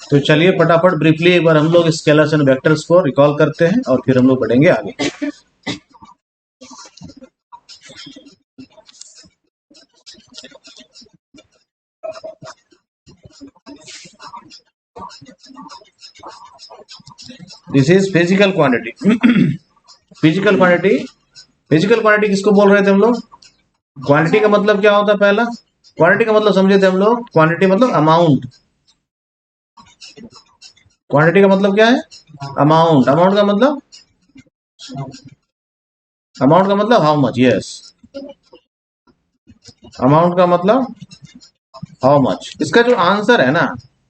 तो चलिए फटाफट ब्रीफली एक बार हम लोग स्केलर्स एंड वेक्टर्स को रिकॉल करते हैं और फिर हम लोग बढ़ेंगे आगे। This is physical quantity. Physical quantity, physical quantity किसको बोल रहे थे हम लोग? क्वांटिटी का मतलब क्या होता है? पहला क्वांटिटी का मतलब समझे थे हम लोग। क्वांटिटी मतलब अमाउंट। क्वांटिटी का मतलब क्या है? अमाउंट। अमाउंट का मतलब, अमाउंट का मतलब हाउ मच। यस, अमाउंट का मतलब हाउ मच। इसका जो आंसर है ना,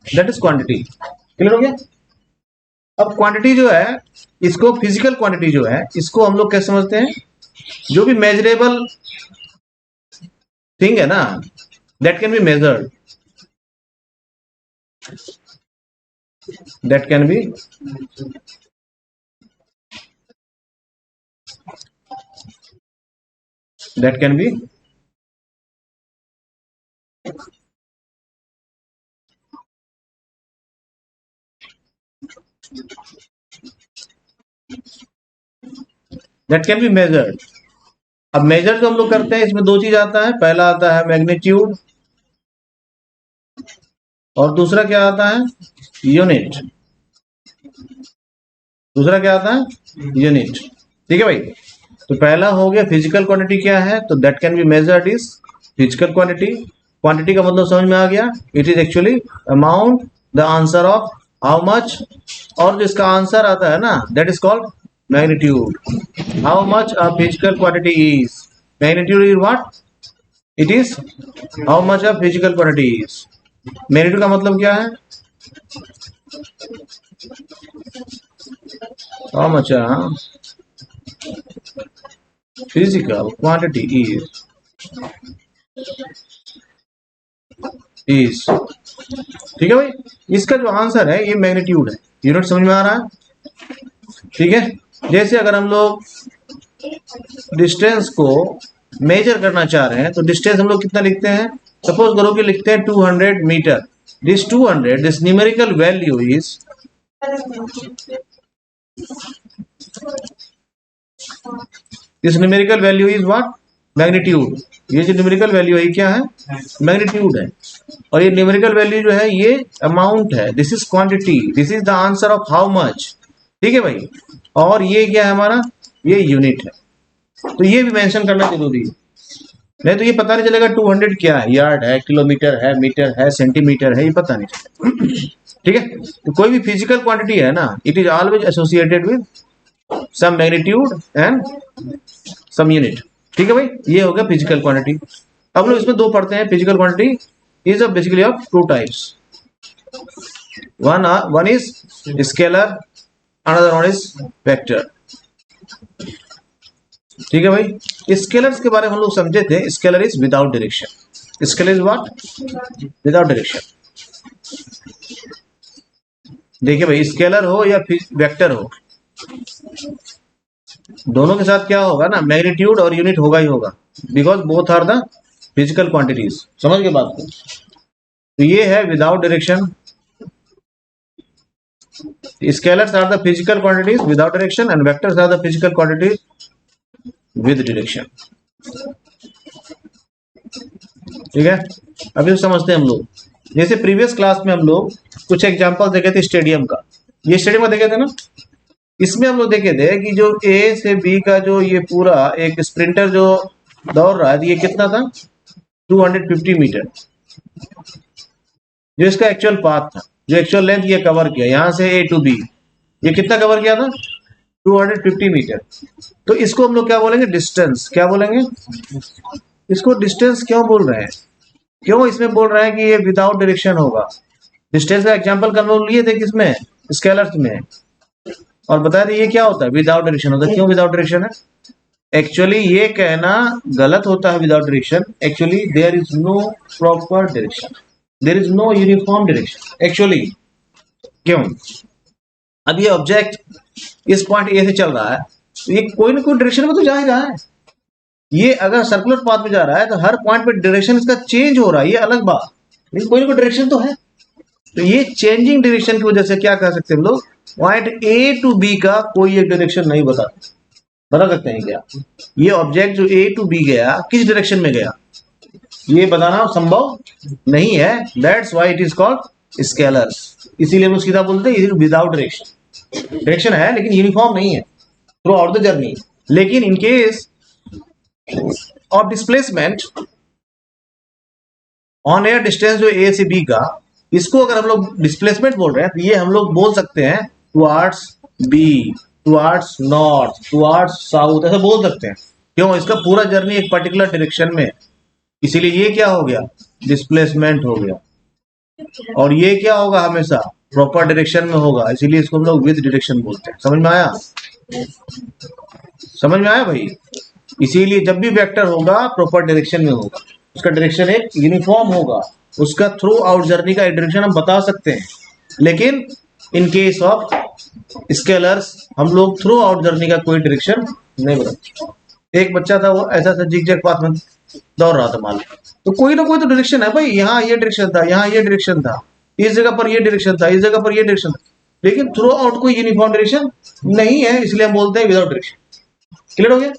दैट इज क्वांटिटी। क्लियर हो गया? अब क्वांटिटी जो है, इसको फिजिकल क्वांटिटी जो है, इसको हम लोग कैसे समझते हैं? जो भी मेजरेबल थिंग है ना, that can be measured, that can be that can be that can be measured। अब मेजर जो हम लोग करते हैं, इसमें दो चीज आता है। पहला आता है मैग्नीट्यूड और दूसरा क्या आता है? यूनिट। दूसरा क्या आता है? यूनिट। ठीक है भाई। तो पहला हो गया फिजिकल क्वांटिटी क्या है, तो that can be measured is physical quantity. Quantity का मतलब समझ में आ गया, it is actually amount, the answer of how much. और जिसका आंसर आता है ना, that is called magnitude. How much a physical quantity is, magnitude is what? It is how much a physical quantity is. Magnitude का मतलब क्या है? How much physical quantity is. ठीक है भाई। इसका जो आंसर है ये मैग्नीट्यूड है। यूनिट समझ में आ रहा है? ठीक है। जैसे अगर हम लोग डिस्टेंस को मेजर करना चाह रहे हैं, तो डिस्टेंस हम लोग कितना लिखते हैं? सपोज करो कि लिखते हैं 200 metre. This 200, this numerical value is, this numerical value is what? Magnitude. ये जो न्यूमेरिकल वैल्यू है क्या है? मैग्नीट्यूड है। और ये न्यूमेरिकल वैल्यू जो है ये अमाउंट है। This is quantity, this is the answer of how much. ठीक है भाई। और ये क्या है हमारा? ये यूनिट है। तो ये भी मेंशन करना जरूरी है, नहीं तो ये पता नहीं चलेगा 200 क्या है, यार्ड है, किलोमीटर है, मीटर है, सेंटीमीटर है, ये पता नहीं चलेगा। ठीक है। तो कोई भी फिजिकल क्वांटिटी है ना, it is always associated with some magnitude and some unit. ठीक है भाई। ये हो गया फिजिकल क्वांटिटी। अब लोग इसमें दो पढ़ते हैं। Physical quantity is basically of two types. One is scalar, another one is vector. ठीक है भाई। स्केलर्स के बारे में हम लोग समझे थे। Scalar is without direction. Scalar is what? Without direction. देखिए भाई, स्केलर हो या वेक्टर हो, दोनों के साथ क्या होगा ना, मैग्नीट्यूड और यूनिट होगा ही होगा, because both are the physical quantities. समझ के बात को? तो ये है without direction. Scalars are the physical quantities without direction and vectors are the physical quantities with direction. ठीक है। अभी समझते हैं हम लोग। जैसे प्रीवियस क्लास में हम लोग कुछ एग्जांपल देखे थे स्टेडियम का। ये स्टेडियम का देखे थे ना। इसमें हम लोग देखे थे कि जो ए से बी का जो ये पूरा एक स्प्रिंटर जो दौड़ रहा है, ये कितना था? 250 मीटर। जो इसका एक्चुअल पाथ था, जो एक्चुअल लेंथ ये कवर किया यहां से ए टू बी, ये कितना कवर किया था? 250 मीटर। तो इसको हम लोग क्या बोलेंगे? डिस्टेंस। क्या बोलेंगे? इसको डिस्टेंस क्यों बोल रहे हैं? क्यों इसमें बोल रहे हैं कि ये विदाउट डायरेक्शन होगा? डिस्टेंस का एग्जांपल कर लोग लिए थे किसमें? स्केलर्स में। और बता दें ये क्या होता है? विदाउट डायरेक्शन होता है। क्यों विदाउट डायरेक्शन है? एक्चुअली ये कहना गलत होता है without direction. Actually there is no proper direction, there is no uniform direction actually. क्यों? अब ये ऑब्जेक्ट इस पॉइंट ए से चल रहा है, तो ये कोई ना कोई डायरेक्शन में तो जा ही रहा है। ये अगर सर्कुलर पाथ में जा रहा है तो हर पॉइंट पे डायरेक्शन इसका चेंज हो रहा है, ये अलग बात, लेकिन कोई ना कोई डायरेक्शन तो है। तो ये चेंजिंग डायरेक्शन की वजह से क्या कह सकते हैं हम लोग, पॉइंट ए टू बी का कोई एक डायरेक्शन नहीं बता सकते हैं क्या, ये ऑब्जेक्ट जो ए टू बी गया किस डायरेक्शन में गया, ये बताना संभव नहीं है। That's why it is called scalar. इसीलिए हम सीधा बोलते हैं विदाउट डायरेक्शन, डायरेक्शन है लेकिन यूनिफॉर्म नहीं है थ्रू आउट द जर्नी। लेकिन in case of displacement on air distance जो ए से बी का, इसको अगर हम लोग डिस्प्लेसमेंट बोल रहे हैं तो ये हम लोग बोल सकते हैं towards B, towards north, towards south, ऐसा बोल सकते हैं। क्यों, इसका पूरा जर्नी एक पर्टिकुलर डायरेक्शन में, इसीलिए ये क्या हो गया, डिस्प्लेसमेंट हो गया। और ये क्या होगा, हमेशा प्रॉपर डायरेक्शन में होगा, इसीलिए इसको हम लोग विद डायरेक्शन बोलते हैं। समझ में आया, समझ में आया भाई। इसीलिए जब भी वेक्टर होगा प्रॉपर डायरेक्शन में होगा, उसका डायरेक्शन एक यूनिफॉर्म होगा, उसका थ्रू आउट जर्नी का डायरेक्शन हम बता सकते हैं। लेकिन इन केस ऑफ स्केलर्स हम लोग थ्रू आउट जर्नी का कोई डायरेक्शन नहीं बताते। एक बच्चा था वो ऐसा सा जिग जैग पाथ में दौड़ रहा था मान लो, तो कोई ना कोई तो डायरेक्शन है भाई, यहाँ ये डायरेक्शन था, यहाँ ये डायरेक्शन था, इस जगह पर ये डायरेक्शन था, इस जगह पर ये डायरेक्शन था, लेकिन थ्रू आउट कोई यूनिफॉर्म डायरेक्शन नहीं है, इसलिए हम बोलते हैं विदाउट डायरेक्शन। क्लियर हो गया।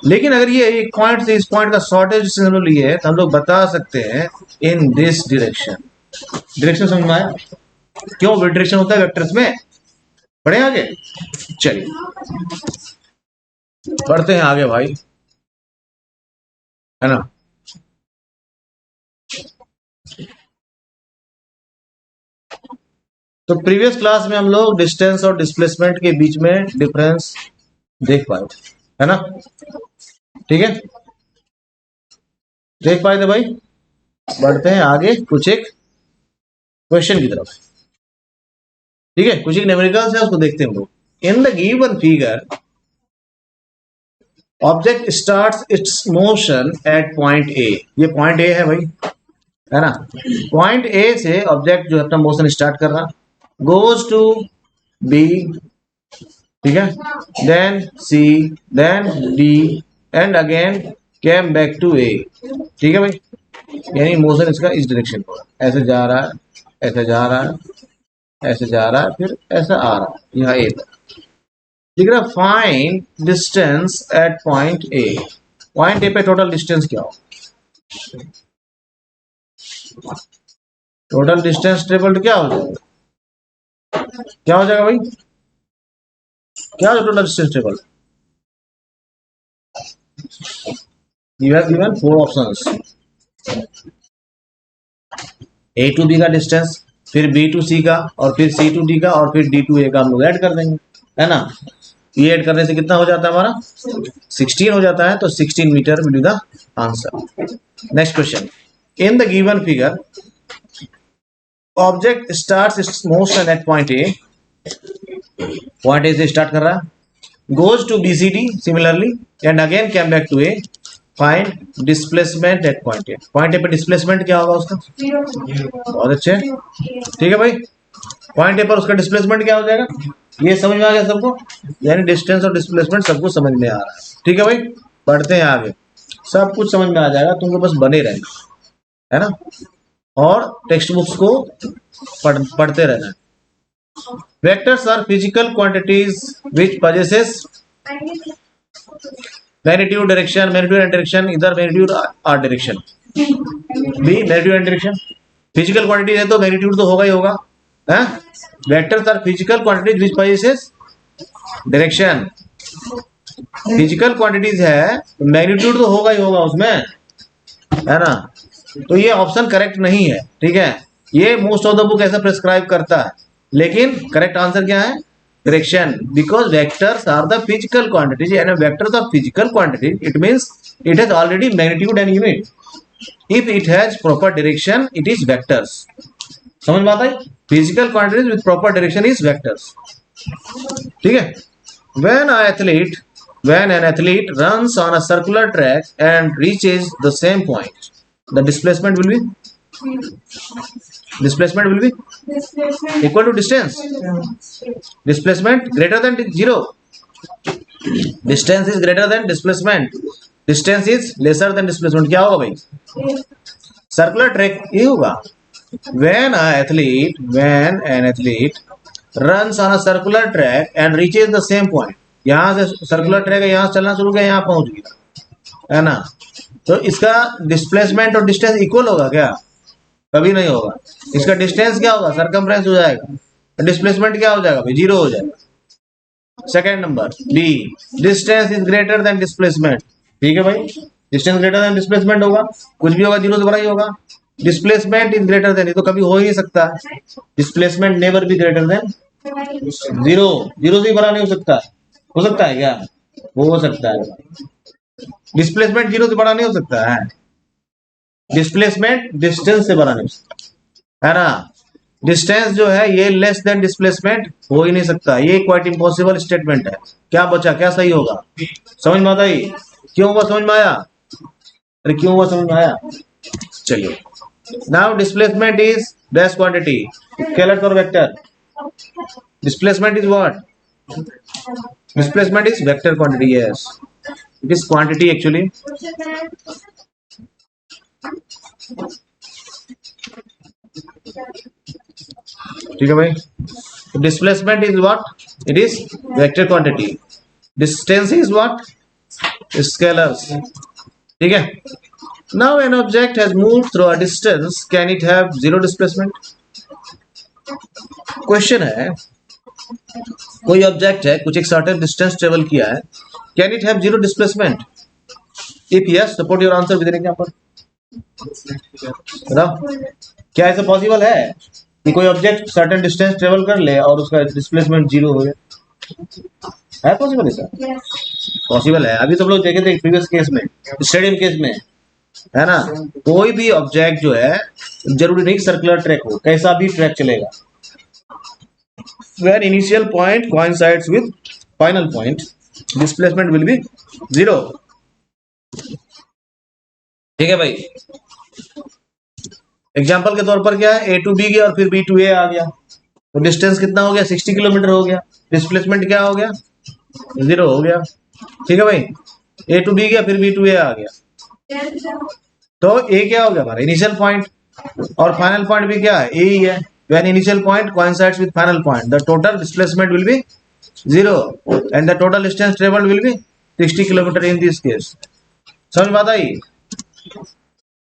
लेकिन अगर ये एक पॉइंट से इस पॉइंट का शॉर्टेज डिस्टेंस हम लोग लिए है तो हम लोग बता सकते हैं इन दिस डायरेक्शन। डायरेक्शन समझ में आया, क्यों डायरेक्शन होता है वेक्टर्स में। बढ़े आगे, चलिए बढ़ते हैं आगे भाई, है ना। तो प्रीवियस क्लास में हम लोग डिस्टेंस और डिस्प्लेसमेंट के बीच में डिफरेंस देख पाए, है ना, ठीक है, देख पाए थे भाई। बढ़ते हैं आगे कुछ एक क्वेश्चन की तरफ, ठीक है, कुछ एक न्यूमेरिकल्स है उसको देखते हैं हम लोग। In the given figure object starts its motion at point A, ये पॉइंट ए है भाई, है ना। पॉइंट ए से ऑब्जेक्ट जो अपना मोशन स्टार्ट कर रहा, गोज टू बी, ठीक है, then C, then D and again came back to A, ठीक है भाई। यानी मोशन इसका इस डायरेक्शन पर ऐसे जा रहा है, ऐसे जा रहा है, ऐसे जा रहा है, फिर ऐसा आ रहा है यहाँ ए पर, ठीक है। Find distance at point A, point A पे टोटल डिस्टेंस क्या हो, टोटल डिस्टेंस ट्रेवल्ड क्या हो जाएगा, क्या हो जाएगा भाई, क्या हो total distance travelled. You have given 4 options, A to B का डिस्टेंस, फिर B to C का, और फिर C to D का, और फिर D to A का हम लोग ऐड कर देंगे, है ना। ये ऐड करने से कितना हो जाता है हमारा 16 हो जाता है, तो 16 metre will be the answer. Next question, in the given figure object starts its motion at point A, point A से स्टार्ट कर रहा है, goes to BCD similarly and again came back to A, find displacement at point A. Point A पे displacement क्या होगा उसका, बहुत अच्छे, ठीक है भाई। पॉइंट ए पर उसका डिस्प्लेसमेंट क्या हो जाएगा, ये समझ में आ गया सबको, यानी डिस्टेंस और डिस्प्लेसमेंट सबको समझ में आ रहा है, ठीक है भाई। बढ़ते हैं आगे, सब कुछ समझ में आ जाएगा, तुमको बस बने रहना, है ना, और टेक्स्ट बुक्स को पढ़ते रहना। Vectors are physical quantities which possesses magnitude, direction, magnitude and direction, इधर मैग्नीट्यूड और direction, be magnitude and direction. Physical quantity है तो मैग्नीट्यूड तो होगा ही होगा, है। Vectors are physical quantities which possesses direction, physical quantities है मैग्नीट्यूड तो होगा ही होगा उसमें, है ना। तो ये ऑप्शन करेक्ट नहीं है, ठीक है, ये मोस्ट ऑफ द बुक ऐसा प्रिस्क्राइब करता है, लेकिन करेक्ट आंसर क्या है, direction, because vectors are the physical quantities and vectors are physical quantities, it means it has already magnitude and unit, if it has proper direction it is vectors. समझ में आता है, physical quantities with proper direction is vectors, ठीक है। when an athlete runs on a circular track and reaches the same point, the displacement will be equal to distance, displacement greater than 0, distance is greater than displacement, distance is lesser than displacement, क्या होगा भाई, circular track ये होगा, when an athlete runs on a circular track and reaches the same point, यहां से circular track है, यहां से चलना शुरू किया, यहां पहुंच गया, है ना, तो इसका डिस्प्लेसमेंट और डिस्टेंस इक्वल होगा क्या? कभी नहीं होगा। इसका डिस्टेंस क्या होगा? सरकमफ्रेंस हो जाएगा। डिस्प्लेसमेंट क्या हो जाएगा भाई? जीरो हो जाएगा। Second number B, distance is greater than displacement. ठीक है भाई, डिस्टेंस ग्रेटर देन डिस्प्लेसमेंट होगा, कुछ भी होगा जीरो से बड़ा ही होगा। डिस्प्लेसमेंट इज ग्रेटर देन, ये तो कभी हो ही नहीं सकता। Displacement never be greater than zero, zero से बड़ा नहीं हो सकता। हो सकता है क्या? हो सकता है। डिस्प्लेसमेंट जीरो से बड़ा नहीं हो सकता है। डिस्प्लेसमेंट डिस्टेंस से बड़ा नहीं हो सकता, है ना। डिस्टेंस जो है ये लेस देन डिस्प्लेसमेंट हो ही नहीं सकता, ये क्वाइट इम्पॉसिबल स्टेटमेंट है। क्या बचा? क्या सही होगा? समझ में आता ही? क्यों हुआ समझ में आया? अरे क्यों हुआ समझ में आया? चलिए, now displacement is dash quantity, scalar और vector. Displacement is what? Displacement is vector quantity. Yes, it is quantity actually. ठीक है भाई, displacement is what? It is vector quantity. Distance is what? Scalars. ठीक है। Now an object has moved through a distance, can it have zero displacement? Question है, कोई object है, कुछ एक सर्टेन डिस्टेंस ट्रेवल किया है, can it have zero displacement? If yes, support your answer with an example. बताओ, क्या ऐसा पॉसिबल है कि कोई ऑब्जेक्ट सर्टेन डिस्टेंस ट्रेवल कर ले और उसका डिस्प्लेसमेंट जीरो हो जाए? है पॉसिबल ऐसा? पॉसिबल है। अभी तो हम लोग देखे थे प्रीवियस केस में, स्टेडियम केस में, है ना। कोई भी ऑब्जेक्ट जो है, जरूरी नहीं सर्कुलर ट्रैक हो, कैसा भी ट्रैक चलेगा, where initial point coincides with final point, displacement will be zero। ठीक है भाई। एग्जांपल के तौर पर क्या है, ए टू बी गया और फिर बी टू ए आ गया, तो डिस्टेंस कितना हो गया? 60 किलोमीटर हो गया। डिस्प्लेसमेंट क्या हो गया? जीरो हो गया। ठीक है भाई, ए टू बी गया फिर बी टू ए आ गया, तो ए क्या हो गया हमारा? इनिशियल पॉइंट, और फाइनल पॉइंट भी क्या है? ए ही है। When initial point coincides with final point, the total displacement will be zero and the total distance traveled will be 60 kilometre in this case। समझ में आता है?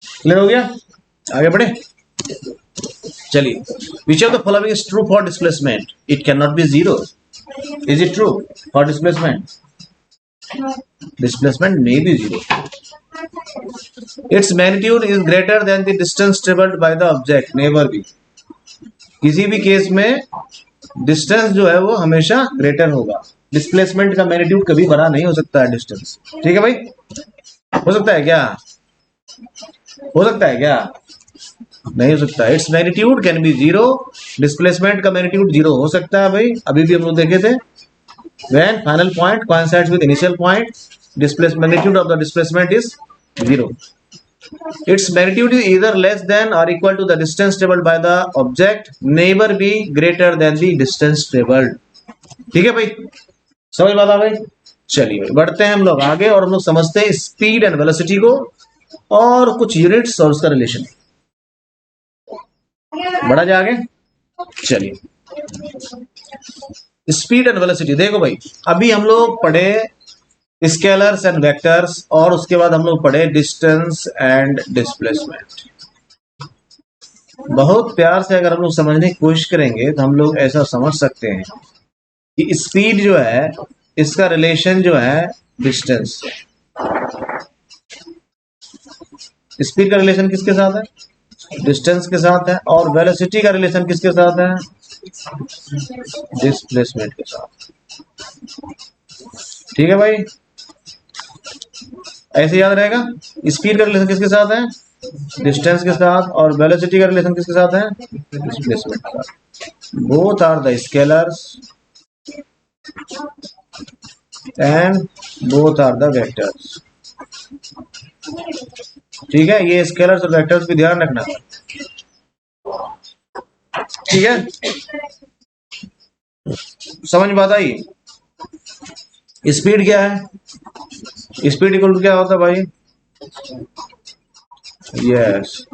क्लियर हो गया? आगे बढ़े, चलिए। Which of the following is true for displacement? It cannot be zero। Is it true for displacement? Displacement may be zero। Its magnitude is greater than the distance traveled by the object। Never be। किसी भी case में distance जो है वो हमेशा greater होगा। Displacement का magnitude कभी बड़ा नहीं हो सकता है डिस्टेंस। ठीक है भाई, हो सकता है क्या? हो सकता है क्या? नहीं हो सकता। Its magnitude can be zero, displacement का मैग्नीट्यूड जीरो हो सकता है भाई। अभी भी हम लोग देखे थे, when final point coincides with initial point, magnitude of the displacement is zero. Its magnitude is either less than or equal to the distance traveled by the object, never be greater than the distance traveled। ठीक है भाई, समझ बात आ गई? चलिए भाई, बढ़ते हैं हम लोग आगे और हम लोग समझते हैं स्पीड एंड वेलोसिटी को और कुछ यूनिट्स और उसका रिलेशन। बढ़ा जाए आगे, चलिए। स्पीड एंड वेलोसिटी देखो भाई, अभी हम लोग पढ़े स्केलर्स एंड वेक्टर्स और उसके बाद हम लोग पढ़े डिस्टेंस एंड डिस्प्लेसमेंट। बहुत प्यार से अगर हम लोग समझने की कोशिश करेंगे तो हम लोग ऐसा समझ सकते हैं कि स्पीड जो है इसका रिलेशन जो है डिस्टेंस से। स्पीड का रिलेशन किसके साथ है? डिस्टेंस के साथ है। और वेलोसिटी का रिलेशन किसके साथ है? डिस्प्लेसमेंट के साथ। ठीक है भाई, ऐसे याद रहेगा। स्पीड का रिलेशन किसके साथ है? डिस्टेंस के साथ। और वेलोसिटी का रिलेशन किसके साथ है? डिस्प्लेसमेंट के साथ। Both are the scalars and both are the vectors. ठीक है, ये स्केलर्स और वेक्टर्स भी ध्यान रखना। ठीक है, समझ बात आई? स्पीड क्या है? स्पीड इक्वल टू क्या होता है भाई? यस,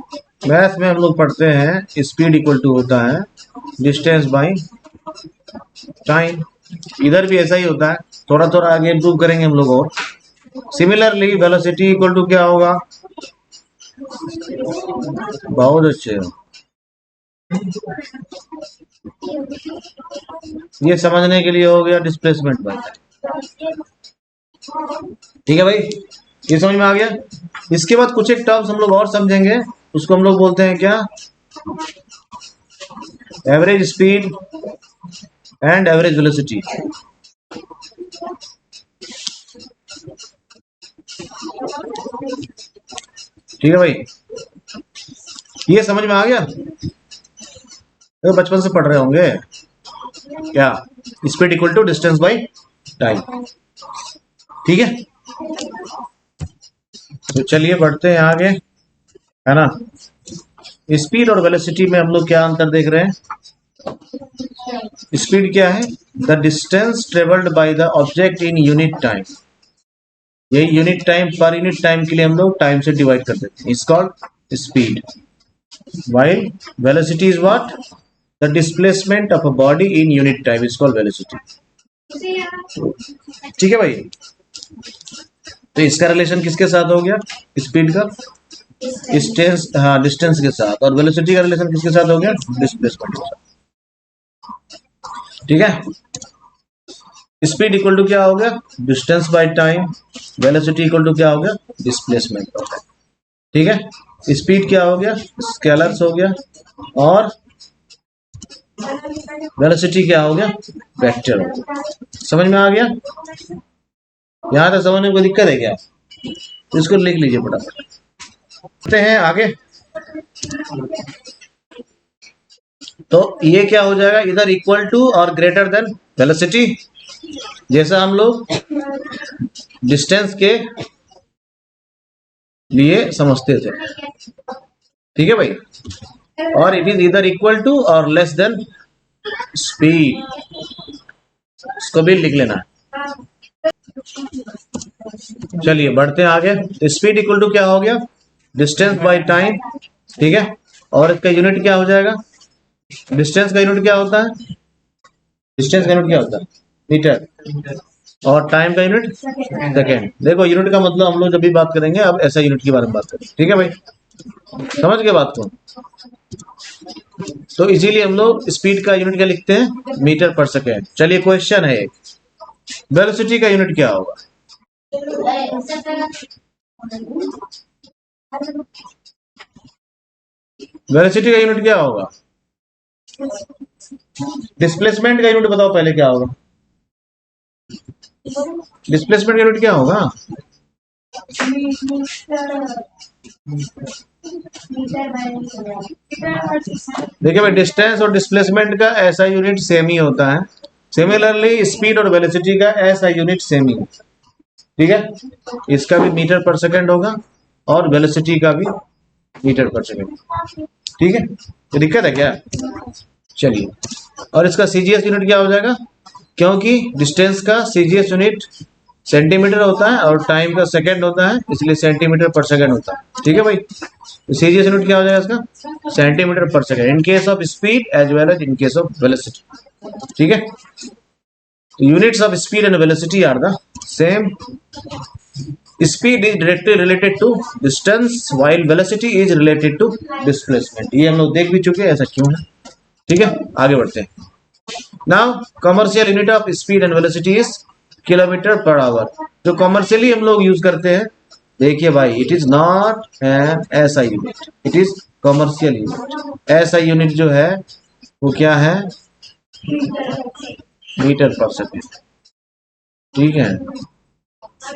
मैथ में हम लोग पढ़ते हैं स्पीड इक्वल टू होता है डिस्टेंस बाय टाइम। इधर भी ऐसा ही होता है, थोड़ा थोड़ा आगे इम्प्रूव करेंगे हम लोग। और सिमिलरली वेलोसिटी इक्वल टू क्या होगा? बहुत अच्छे, ये समझने के लिए हो गया डिस्प्लेसमेंट बाय। ठीक है भाई, ये समझ में आ गया। इसके बाद कुछ एक टर्म्स हम लोग और समझेंगे, उसको हम लोग बोलते हैं क्या? Average speed and average velocity. ठीक है भाई, ये समझ में आ गया? तो बचपन से पढ़ रहे होंगे क्या? Speed equal to distance by time. ठीक है, तो चलिए बढ़ते हैं आगे, है ना। स्पीड और वेलोसिटी में हम लोग क्या अंतर देख रहे हैं? स्पीड क्या है? The distance travelled by the object in unit time. यही unit time, per unit time के लिए हम लोग टाइम से डिवाइड कर देते हैं, it's called speed. While velocity is what? The displacement of a body in unit time is called velocity. ठीक है भाई, तो इसका रिलेशन किसके साथ हो गया? स्पीड का डिस्टेंस, हाँ डिस्टेंस के साथ। और वेलोसिटी का रिलेशन किसके साथ हो गया? डिस्प्लेसमेंट के साथ। ठीक है, स्पीड इक्वल टू क्या हो गया? Distance by time. Velocity equal to क्या हो गया? डिस्प्लेसमेंट। ठीक है, स्पीड क्या हो गया? स्केलर्स हो गया, और वेलोसिटी क्या हो गया? वेक्टर हो गया। समझ में आ गया? यहां तक समझने में कोई दिक्कत है क्या? तो इसको लिख लीजिए फटाफट। हैं आगे, तो ये क्या हो जाएगा? इधर इक्वल टू और ग्रेटर देन वेलोसिटी, जैसा हम लोग डिस्टेंस के लिए समझते थे। ठीक है भाई, और इट इज इधर इक्वल टू और लेस देन स्पीड, इसको भी लिख लेना। चलिए बढ़ते हैं आगे। स्पीड इक्वल टू क्या हो गया? Distance by time. ठीक है, और इसका यूनिट क्या हो जाएगा? डिस्टेंस का यूनिट क्या होता है? डिस्टेंस का यूनिट क्या होता है? मीटर। और टाइम का यूनिट सेकेंड। देखो यूनिट का मतलब हम लोग जब भी बात करेंगे, अब ऐसा यूनिट की बारे में बात करें। ठीक है भाई, समझ गए बात को? तो इजीली हम लोग स्पीड का यूनिट क्या लिखते हैं? Metre per second. चलिए क्वेश्चन है एक, वेलोसिटी का यूनिट क्या होगा? वेलोसिटी का यूनिट क्या होगा? डिस्प्लेसमेंट का यूनिट बताओ पहले क्या होगा? डिस्प्लेसमेंट का यूनिट क्या होगा? देखिए भाई, डिस्टेंस और डिस्प्लेसमेंट का ऐसा यूनिट सेम ही होता है। सिमिलरली स्पीड और वेलोसिटी का ऐसा यूनिट सेम ही होता है। ठीक है, इसका भी मीटर पर सेकंड होगा और वेलोसिटी का भी मीटर पर सेकंड। ठीक है, तो दिक्कत है क्या? चलिए, और इसका सीजीएस यूनिट क्या हो जाएगा? क्योंकि डिस्टेंस का सीजीएस यूनिट सेंटीमीटर होता है और टाइम का सेकंड होता है, इसलिए सेंटीमीटर पर सेकंड होता है। ठीक है भाई, तो सीजीएस यूनिट क्या हो जाएगा इसका? Centimetre per second in case of speed as well as in case of velocity. ठीक है, तो units of speed and velocity are the same. Speed is directly related to distance while velocity is related to displacement. ये हम लोग देख भी चुके हैं ऐसा क्यों है। ठीक है, आगे बढ़ते हैं। Now commercial unit of speed and velocity is kilometre per our. जो कमर्शियली हम लोग यूज करते हैं, देखिए भाई, it is not an SI unit, it is commercial unit. SI unit जो है वो क्या है? Meter per second. ठीक है,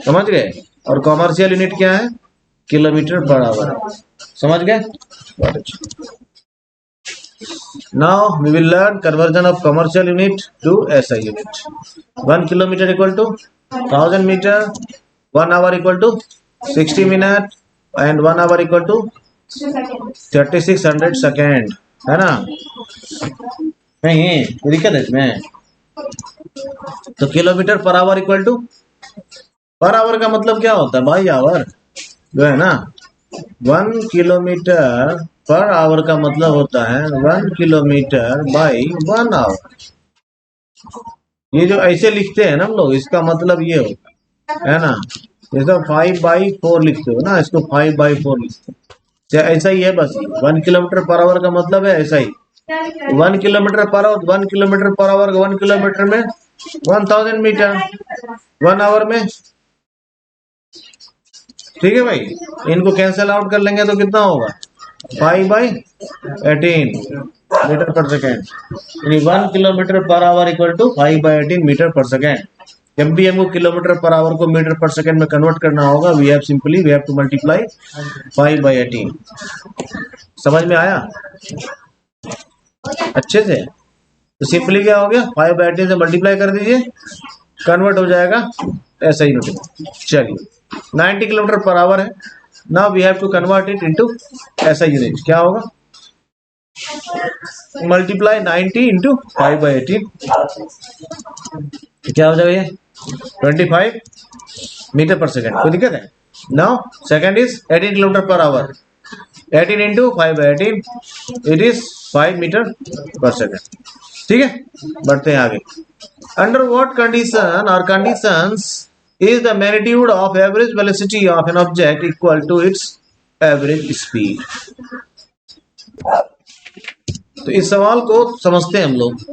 समझ गए? और कमर्शियल यूनिट क्या है? Kilometre per our. समझ गए? Now we will learn conversion of commercial unit to SI unit. 1 kilometer equal to 1000 meter, 1 hour equal to 60 minutes, and 1 hour equal to 3600 second, है ना? नहीं कोई दिक्कत है इसमें? तो kilometre per hour equal to, per hour का मतलब क्या होता है भाई? आवर जो है ना, 1 किलोमीटर पर आवर का मतलब होता है 1 किलोमीटर बाई 1 आवर। ये जो ऐसे लिखते हैं ना हम लोग, इसका मतलब ये होता है ना, जैसा 5/4 लिखते हो ना, इसको 5/4 लिखते हो, ऐसा ही है बस। 1 किलोमीटर पर आवर का मतलब है ऐसा ही, 1 kilometre per our, 1 kilometre per our, 1 kilometre में 1000 मीटर, 1 आवर में। ठीक है भाई, इनको कैंसिल आउट कर लेंगे तो कितना होगा, 5/18 मीटर पर सेकेंड, यानी 1 kilometre per hour equal to 5/18 metre per second. जब भी हमको किलोमीटर पर आवर को मीटर पर सेकेंड में कन्वर्ट करना होगा, वी हैव टू मल्टीप्लाई 5/18। समझ में आया अच्छे से? तो सिंपली क्या हो गया, 5/18 से मल्टीप्लाई कर दीजिए, कन्वर्ट हो जाएगा ऐसा ही यूनिट। चलिए 90 किलोमीटर पर आवर है, now we have to convert it into ऐसा यूनिट। क्या होगा, मल्टीप्लाई 90 इंटू 5/18, क्या हो जाएगा ये 25 मीटर पर सेकेंड। कोई दिक्कत है? Now second is 18 kilometre per hour, 18 into 5/18 it is 5 metre per second. ठीक है, बढ़ते हैं आगे। अंडर व्हाट कंडीशन और conditions is the magnitude of average velocity of an object equal to its average speed? तो इस सवाल को समझते हैं हम लोग।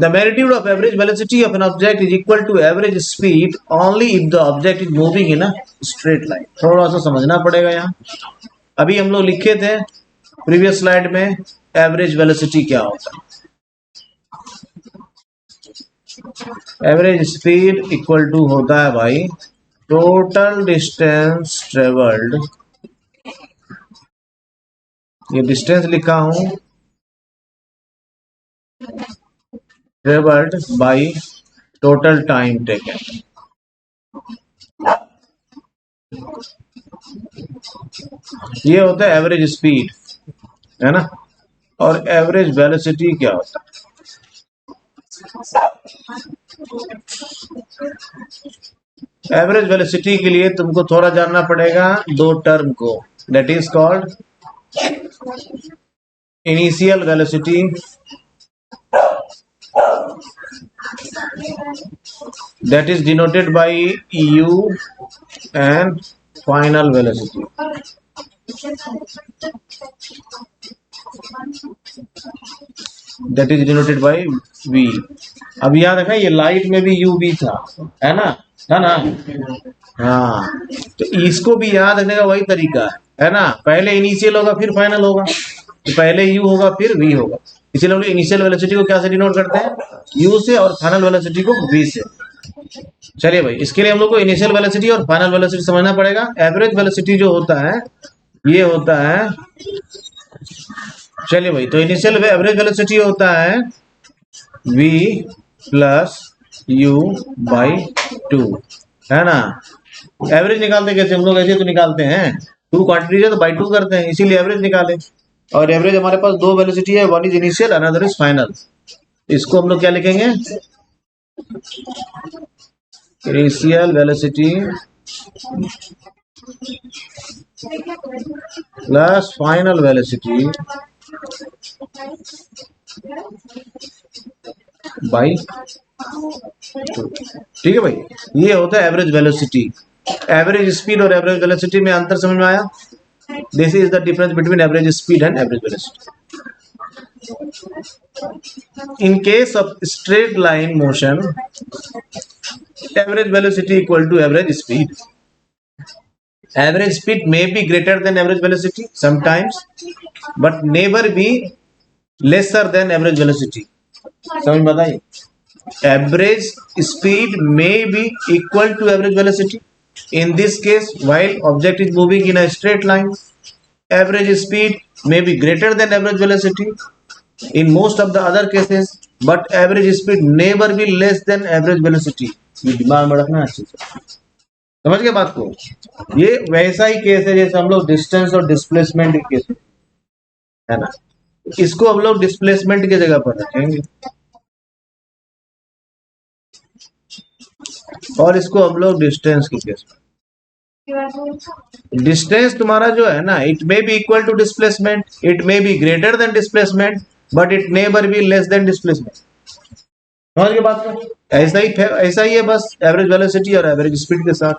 The magnitude of average velocity of an object is equal to average speed only if the object is moving in a straight line। थोड़ा सा समझना पड़ेगा यहाँ। अभी हम लोग लिखे थे प्रीवियस स्लाइड में एवरेज वेलोसिटी क्या होता है। एवरेज स्पीड इक्वल टू होता है भाई टोटल डिस्टेंस ट्रेवल्ड, ये डिस्टेंस लिखा हूं, travelled by total time taken. ये होता है एवरेज स्पीड, है ना। और एवरेज वेलोसिटी क्या होता है, एवरेज वेलोसिटी के लिए तुमको थोड़ा जानना पड़ेगा दो टर्म को, that is called initial velocity that is denoted by u and final velocity that is denoted by v। अब याद रखना ये लाइट में भी u v था, है ना, था ना। हाँ, तो इसको भी याद रखने का वही तरीका है ना, पहले इनिशियल होगा फिर फाइनल होगा, तो पहले u होगा फिर v होगा। इसीलिए हम लोग इनिशियल वेलोसिटी को क्या से डिनोट करते हैं, u से, और फाइनल वेलोसिटी को v से। चलिए भाई, इसके लिए हम लोग को इनिशियल वेलोसिटी और फाइनल वेलोसिटी समझना पड़ेगा। एवरेज वेलोसिटी जो होता है ये होता है, चलिए भाई, तो इनिशियल एवरेज वेलोसिटी होता है v प्लस u बाई 2, है ना। एवरेज निकालते कैसे हम लोग, ऐसे तो निकालते हैं, 2 क्वांटिटीज है तो बाई 2 करते हैं, इसीलिए एवरेज निकाले। और एवरेज हमारे पास दो वेलोसिटी है, one is initial another is final. इसको हम लोग क्या लिखेंगे, initial velocity plus final velocity by 2। ठीक है भाई, ये होता है एवरेज वेलोसिटी। एवरेज स्पीड और एवरेज वेलोसिटी में अंतर समझ में आया? This is the difference between average speed and average velocity. In case of straight line motion, average velocity equal to average speed. Average speed may be greater than average velocity sometimes, but never be lesser than average velocity. समझ में बताइए, average speed may be equal to average velocity. In this case, while object is moving in a straight line, average speed may be greater than average velocity in most of the other cases, but average speed never be less than average velocity। ये दिमाग में रखना अच्छे से, समझ गए बात को। ये वैसा ही केस है जैसे हम लोग डिस्टेंस और डिस्प्लेसमेंट के केस, है ना। इसको हम लोग डिस्प्लेसमेंट की जगह पर रखेंगे और इसको हम लोग डिस्टेंस के केस में। डिस्टेंस तुम्हारा जो है ना, it may be equal to displacement, it may be greater than displacement, but it never be less than displacement. समझ के बात को? ऐसा ही है बस एवरेज वेलोसिटी और एवरेज स्पीड के साथ।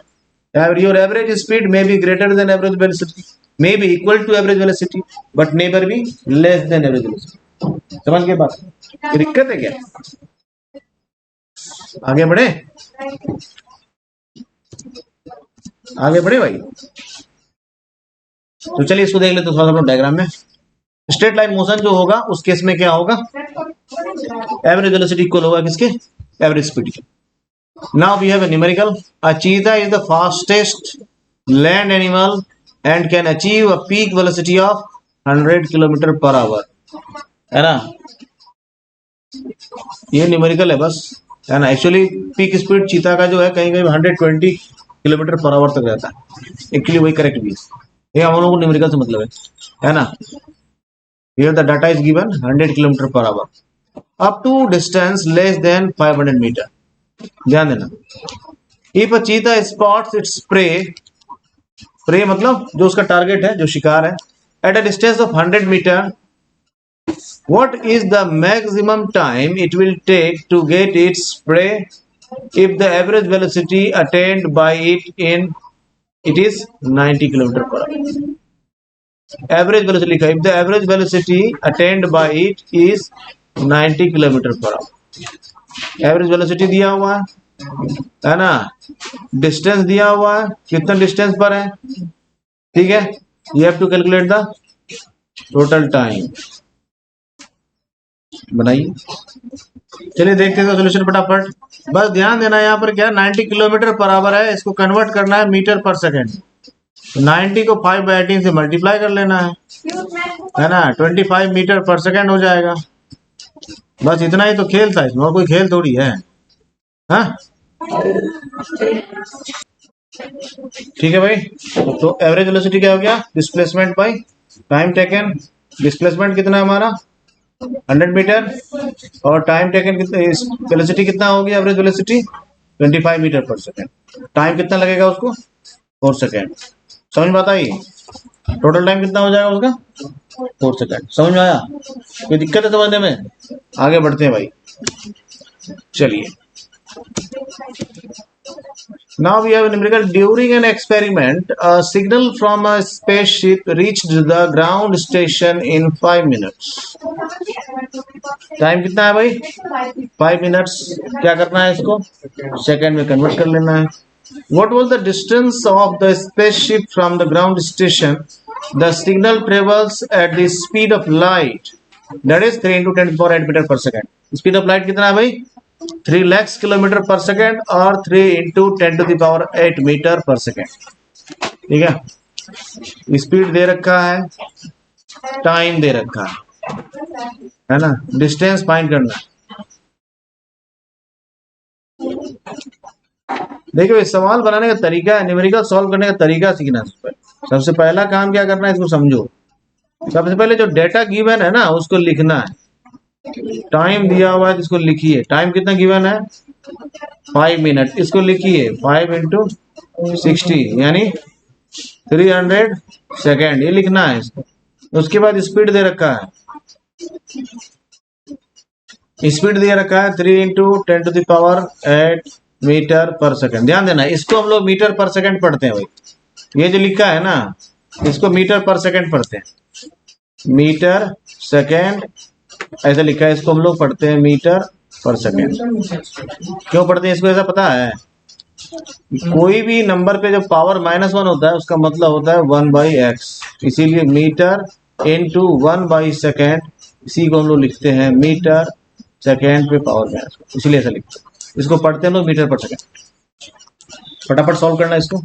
Your average speed may be greater than average velocity, may be equal to average velocity, but never be less than average velocity. समझ के बात? दिक्कत है क्या? आगे बढ़े, आगे बढ़े भाई। तो चलिए इसको देख लेते थोड़ा सा डायग्राम में। स्ट्रेट लाइन मोशन जो होगा उस केस में क्या होगा, एवरेज वेलोसिटी इक्वल होगा किसके, एवरेज स्पीड के। Now we have a numerical, a cheetah is the fastest land animal and can achieve a peak velocity of 100 kilometre per hour, है ना। ये न्यूमेरिकल है बस, है ना। एक्चुअली पीक स्पीड चीता का जो है कहीं कहीं 120 किलोमीटर पर आवर तक रहता है। एक्चुअली वही करेक्ट भी है, ये हम लोगों को न्यूमेरिकल से मतलब है ना। Here the data is given 100 kilometre per hour up to distance less than 500 metre. ध्यान देना, if a cheetah spots its prey मतलब जो उसका टारगेट है, जो शिकार है, at a distance of 100 metre, what is the maximum time it will take to get its prey if the average velocity attained by it is 90 kilometre per hour. Average velocity लिखा, if the average velocity attained by it is 90 kilometre per hour. Average velocity दिया हुआ है ना, distance दिया हुआ है, कितना distance पर है, ठीक है। You have to calculate the total time. बनाइए, चलिए देखते हैं सोल्यूशन फटाफट। बस ध्यान देना, यहाँ पर क्या 90 किलोमीटर पर आवर है, इसको कन्वर्ट करना है मीटर पर सेकेंड। 90 को 5/18 से मल्टीप्लाई कर लेना है ना, 25 मीटर पर सेकेंड हो जाएगा। बस इतना ही तो खेल था इसमें, और कोई खेल थोड़ी है। हाँ ठीक है भाई। तो एवरेज वेलोसिटी क्या हो गया, displacement by time taken. Displacement कितना है हमारा 100 मीटर, और टाइम टेकन कितना, वेलोसिटी कितना होगी, average velocity 25 metre per second. Time कितना लगेगा उसको, 4 सेकेंड। समझ में आता है? टोटल टाइम कितना हो जाएगा उसका, 4 सेकेंड। समझ में आया? कोई दिक्कत है समझने में? आगे बढ़ते हैं भाई, चलिए। Now we have a numerical. During an experiment, a signal from a spaceship reached the ground station in 5 minutes. Time कितना है भाई, 5 मिनट्स। क्या करना है, इसको सेकेंड में कन्वर्ट कर लेना है। What was the distance of the spaceship from the ground station? The signal travels at the speed of light, that is 3 into 10 to the power 8 meter per second. Speed of light कितना है भाई, 3 lakhs kilometre पर second, और 3 into 10 to the power 8 metre per second. ठीक है, speed दे रखा है, time दे रखा है ना, डिस्टेंस फाइंड करना। देखिए सवाल बनाने का तरीका है, न्यूमेरिकल सॉल्व करने का तरीका सीखना। सबसे पहला काम क्या करना है, इसको समझो। सबसे पहले जो डेटा गिवन है ना उसको लिखना है। टाइम दिया हुआ है, इसको लिखिए। टाइम कितना गिवन है, 5 मिनट। इसको लिखिए 5 into 60 यानी 300 सेकेंड, ये लिखना है इसको। उसके बाद स्पीड दे रखा है, स्पीड दे रखा है 3 into 10 to the power 8 metre per second. ध्यान देना, इसको हम लोग मीटर पर सेकेंड पढ़ते हैं भाई। ये जो लिखा है ना इसको मीटर पर सेकेंड पढ़ते हैं। मीटर सेकेंड ऐसा लिखा है, इसको हम लोग पढ़ते हैं मीटर पर सेकेंड। क्यों पढ़ते हैं इसको, ऐसा पता है? कोई भी नंबर पे जब पावर -1 होता है उसका मतलब होता है 1/x, इसीलिए मीटर इंटू 1/सेकेंड, इसी को हम लोग लिखते हैं मीटर सेकेंड पे पावर -1, इसीलिए ऐसा लिखते हैं। इसको पढ़ते हैं लोग मीटर पर सेकेंड। फटाफट सॉल्व करना इसको,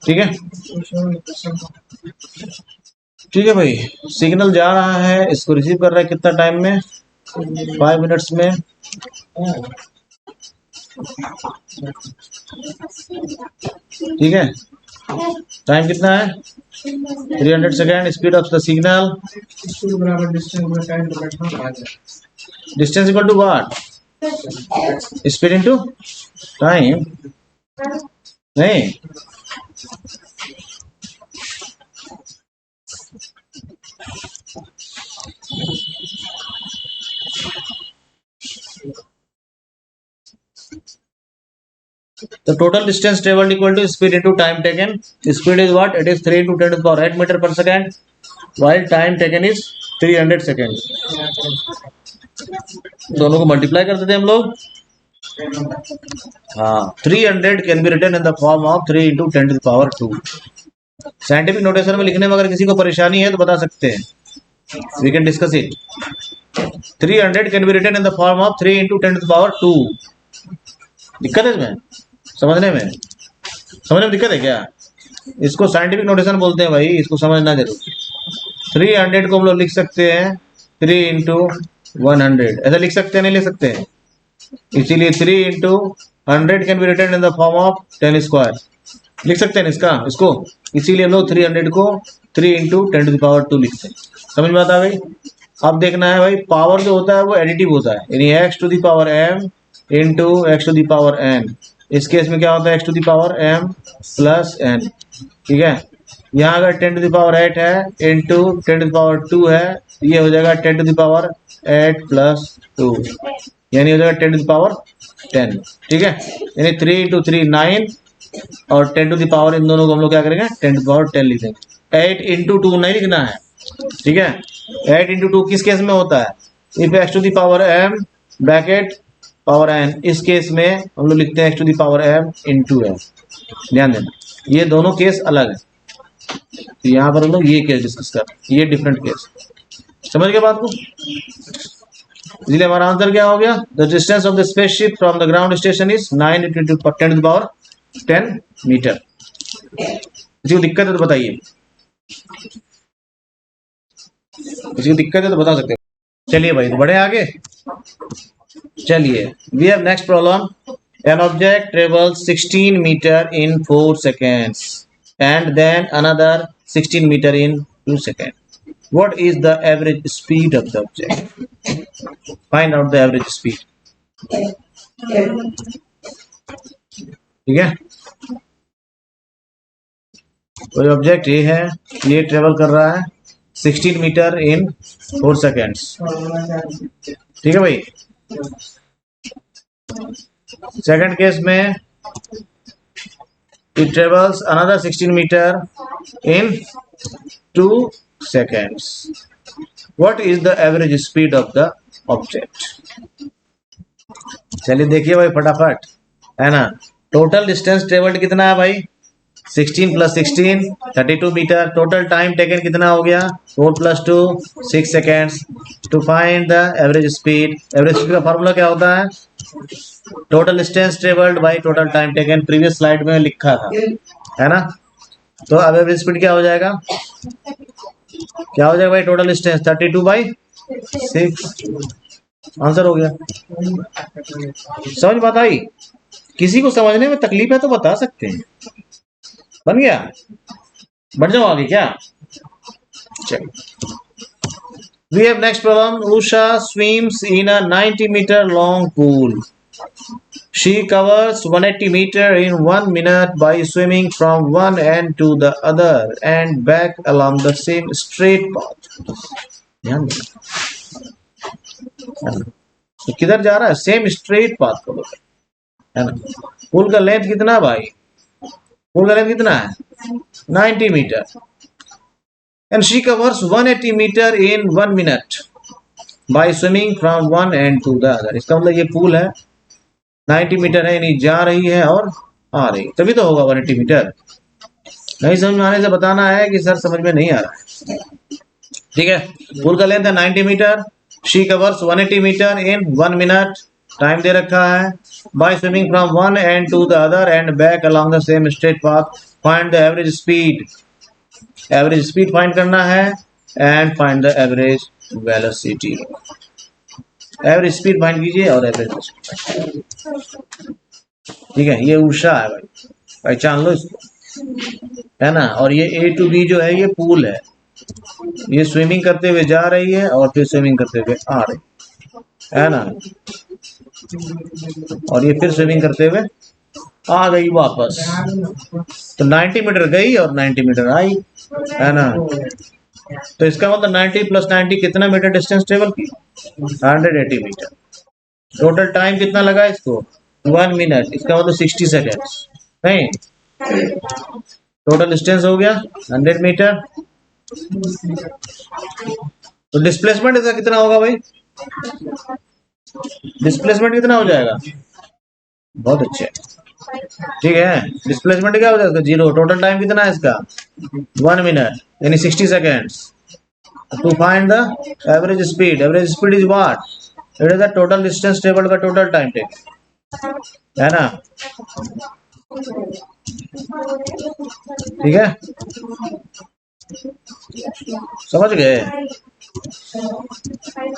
ठीक है। ठीक है भाई, सिग्नल जा रहा है, इसको रिसीव कर रहा है कितना टाइम में, 5 मिनट्स में। ठीक है, टाइम कितना है 300 second. Speed of the signal, distance equal to what, speed into time. नहीं, तो total distance travelled equal to speed into time taken. Speed is what? It is 3 into 10 to the power 8 metre per second, while time taken is 300 second. दोनों को multiply करते थे हम लोग. हाँ, 300 can be written in the form of 3 into 10 to the power 2. Scientific notation में लिखने में अगर किसी को परेशानी है तो बता सकते हैं, we can discuss it. 300 can be written in the form of 3 into 10 to the power 2. दिक्कत है इसमें समझने में दिक्कत है क्या? इसको साइंटिफिक नोटेशन बोलते हैं भाई, इसको समझना जरूर. 300 को हम लोग लिख सकते हैं 3 into 100, ऐसा लिख सकते हैं नहीं लिख सकते हैं? इसीलिए 3 into 100 can be written in the form of 10 square. लिख सकते हैं इसको, इसीलिए हम लोग 300 को 3 into 10 to the power 2 लिखते हैं. समझ में आता है भाई? अब देखना है भाई, पावर जो होता है वो एडिटिव होता है, यानी x to the power m into x to the power n. इस केस में क्या होता है? x to the power m plus n. ठीक है, यहाँ अगर 10 to the power 8 है into 10 to the power 2 है, ये हो जाएगा 10 to the power 8 plus 2, यानी हो जाएगा 10 to the power 10. ठीक है, यानी 3 into 3 9 और 10 to the power इन दोनों को हम लोग क्या करेंगे? 10 to the power 10 लिखेंगे. 8 into 2 नहीं लिखना है. ठीक है, 8 into 2 किस केस में होता है? If x to the power m bracket power n, इस केस में हम लोग लिखते हैं x to the power m into m. ध्यान देना, ये दोनों केस अलग है. तो यहाँ पर हम लोग ये केस डिस्कस कर रहे हैं, ये डिफरेंट केस. समझ गए बात को? इसलिए हमारा आंसर क्या हो गया? The distance of the spaceship from the ground station is 9 into 10 to the power 10 metre. किसी को दिक्कत है तो बताइए, किसी को दिक्कत है तो बता सकते हो. चलिए भाई, तो बढ़े आगे. चलिए, we have next problem. An object travels 16 metre in 4 seconds and then another 16 meter in 2 seconds. What is the average speed of the object? Find out the average speed. ठीक है, कोई ऑब्जेक्ट ये है, ये ट्रेवल कर रहा है 16 metre in 4 seconds. ठीक है भाई. सेकंड केस में it travels another 16 meter in 2 seconds. What is the average speed of the object? चलिए देखिए भाई फटाफट, है ना. टोटल डिस्टेंस ट्रेवल्ड कितना है भाई? 16 plus 16 32 metre. Total time taken कितना हो गया? 4 plus 2 6 seconds. To find the average speed. Average speed का फॉर्मूला क्या होता है? Total distance travelled by total time taken. Previous slide में लिखा था, है ना. तो अब एवरेज स्पीड क्या हो जाएगा? क्या हो जाएगा भाई? Total distance 32 by 6. आंसर हो गया. समझ बात आई? किसी को समझने में तकलीफ है तो बता सकते हैं. बन गया? बढ़ जाओ आगे क्या? चलिए, we have next problem. Usha swims in a 90 meter long pool. She covers 180 meter in 1 minute by swimming from one end to the other and back along the same straight path. ध्यान तो किधर जा रहा है? Same straight path को, है ना. पुल का लेंथ कितना भाई? पुल का लेंथ कितना है? 90 metre. And she covers 180 meter in 1 minute by swimming from one end to the other. इसका मतलब ये पूल है 90 मीटर है, यानी जा रही है और आ रही, तभी तो होगा 180 मीटर. नहीं समझ में आने से बताना है कि सर समझ में नहीं आ रहा है. ठीक है, पूल का लेंथ है 90 metre. She covers 180 metre in 1 minute. Time दे रखा है. By swimming from one end to the other end back along the same straight path. Find the average speed. Average speed find करना है and find the average velocity. Average speed find कीजिए और average. ठीक है, ये उषा है भाई, पहचान लो इसको, है ना. और ये A to B जो है ये पूल है. ये स्विमिंग करते हुए जा रही है और फिर स्विमिंग करते हुए आ रही है ना. और ये फिर स्विमिंग करते हुए आ गई वापस, तो 90 मीटर गई और 90 मीटर आई, है ना। तो इसका मतलब 90 प्लस 90 कितना मीटर डिस्टेंस ट्रेवल की? 180 मीटर। टोटल टाइम कितना लगा इसको? 1 मिनट। इसका मतलब 60 सेकेंड्स। नहीं, टोटल डिस्टेंस हो गया 100 मीटर। तो डिस्प्लेसमेंट इसका कितना होगा भाई? डिस्प्लेसमेंट कितना हो जाएगा? बहुत अच्छे, ठीक है। डिस्प्लेसमेंट क्या हो जाएगा? 0। टोटल टाइम कितना है इसका? 1 मिनट, यानी 60 seconds. To find the average speed, average speed is what? It is the total distance travelled का टोटल टाइम टेक, है ना। ठीक है, समझ गए?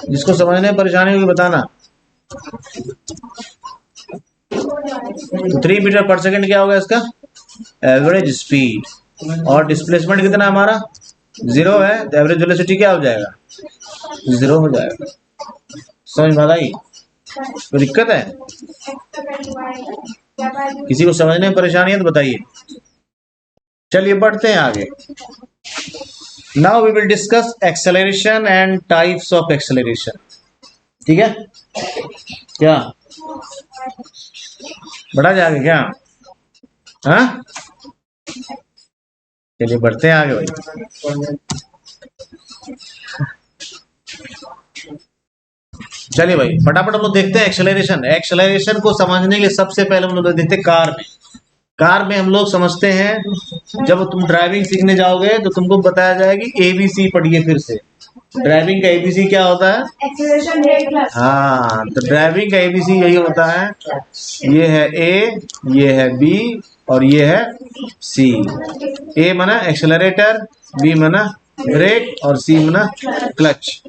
जिसको समझने में परेशानी होगी बताना। 3 मीटर पर सेकेंड क्या होगा इसका? Average speed. और डिस्प्लेसमेंट कितना हमारा? 0 है, तो एवरेज वेलोसिटी क्या हो जाएगा? 0 हो जाएगा। समझ में आई? कोई दिक्कत है? किसी को समझने में परेशानी है तो बताइए। चलिए बढ़ते हैं आगे। Now we will discuss acceleration and types of acceleration. ठीक है, क्या बढ़ा जाएगा क्या? हाँ, चलिए बढ़ते हैं आगे भाई। चलिए भाई फटाफट हम लोग देखते हैं एक्सेलरेशन। एक्सेलरेशन को समझने के लिए सबसे पहले हम लोग देखते हैं कार में। कार में हम लोग समझते हैं, जब तुम ड्राइविंग सीखने जाओगे तो तुमको बताया जाएगा कि एबीसी पढ़िए फिर से। ड्राइविंग का एबीसी क्या होता है? Acceleration break clutch. हाँ, तो ड्राइविंग का एबीसी यही होता है। ये है ए, ये है बी और ये है सी। ए माना एक्सेलरेटर, बी माना ब्रेक और सी माना क्लच,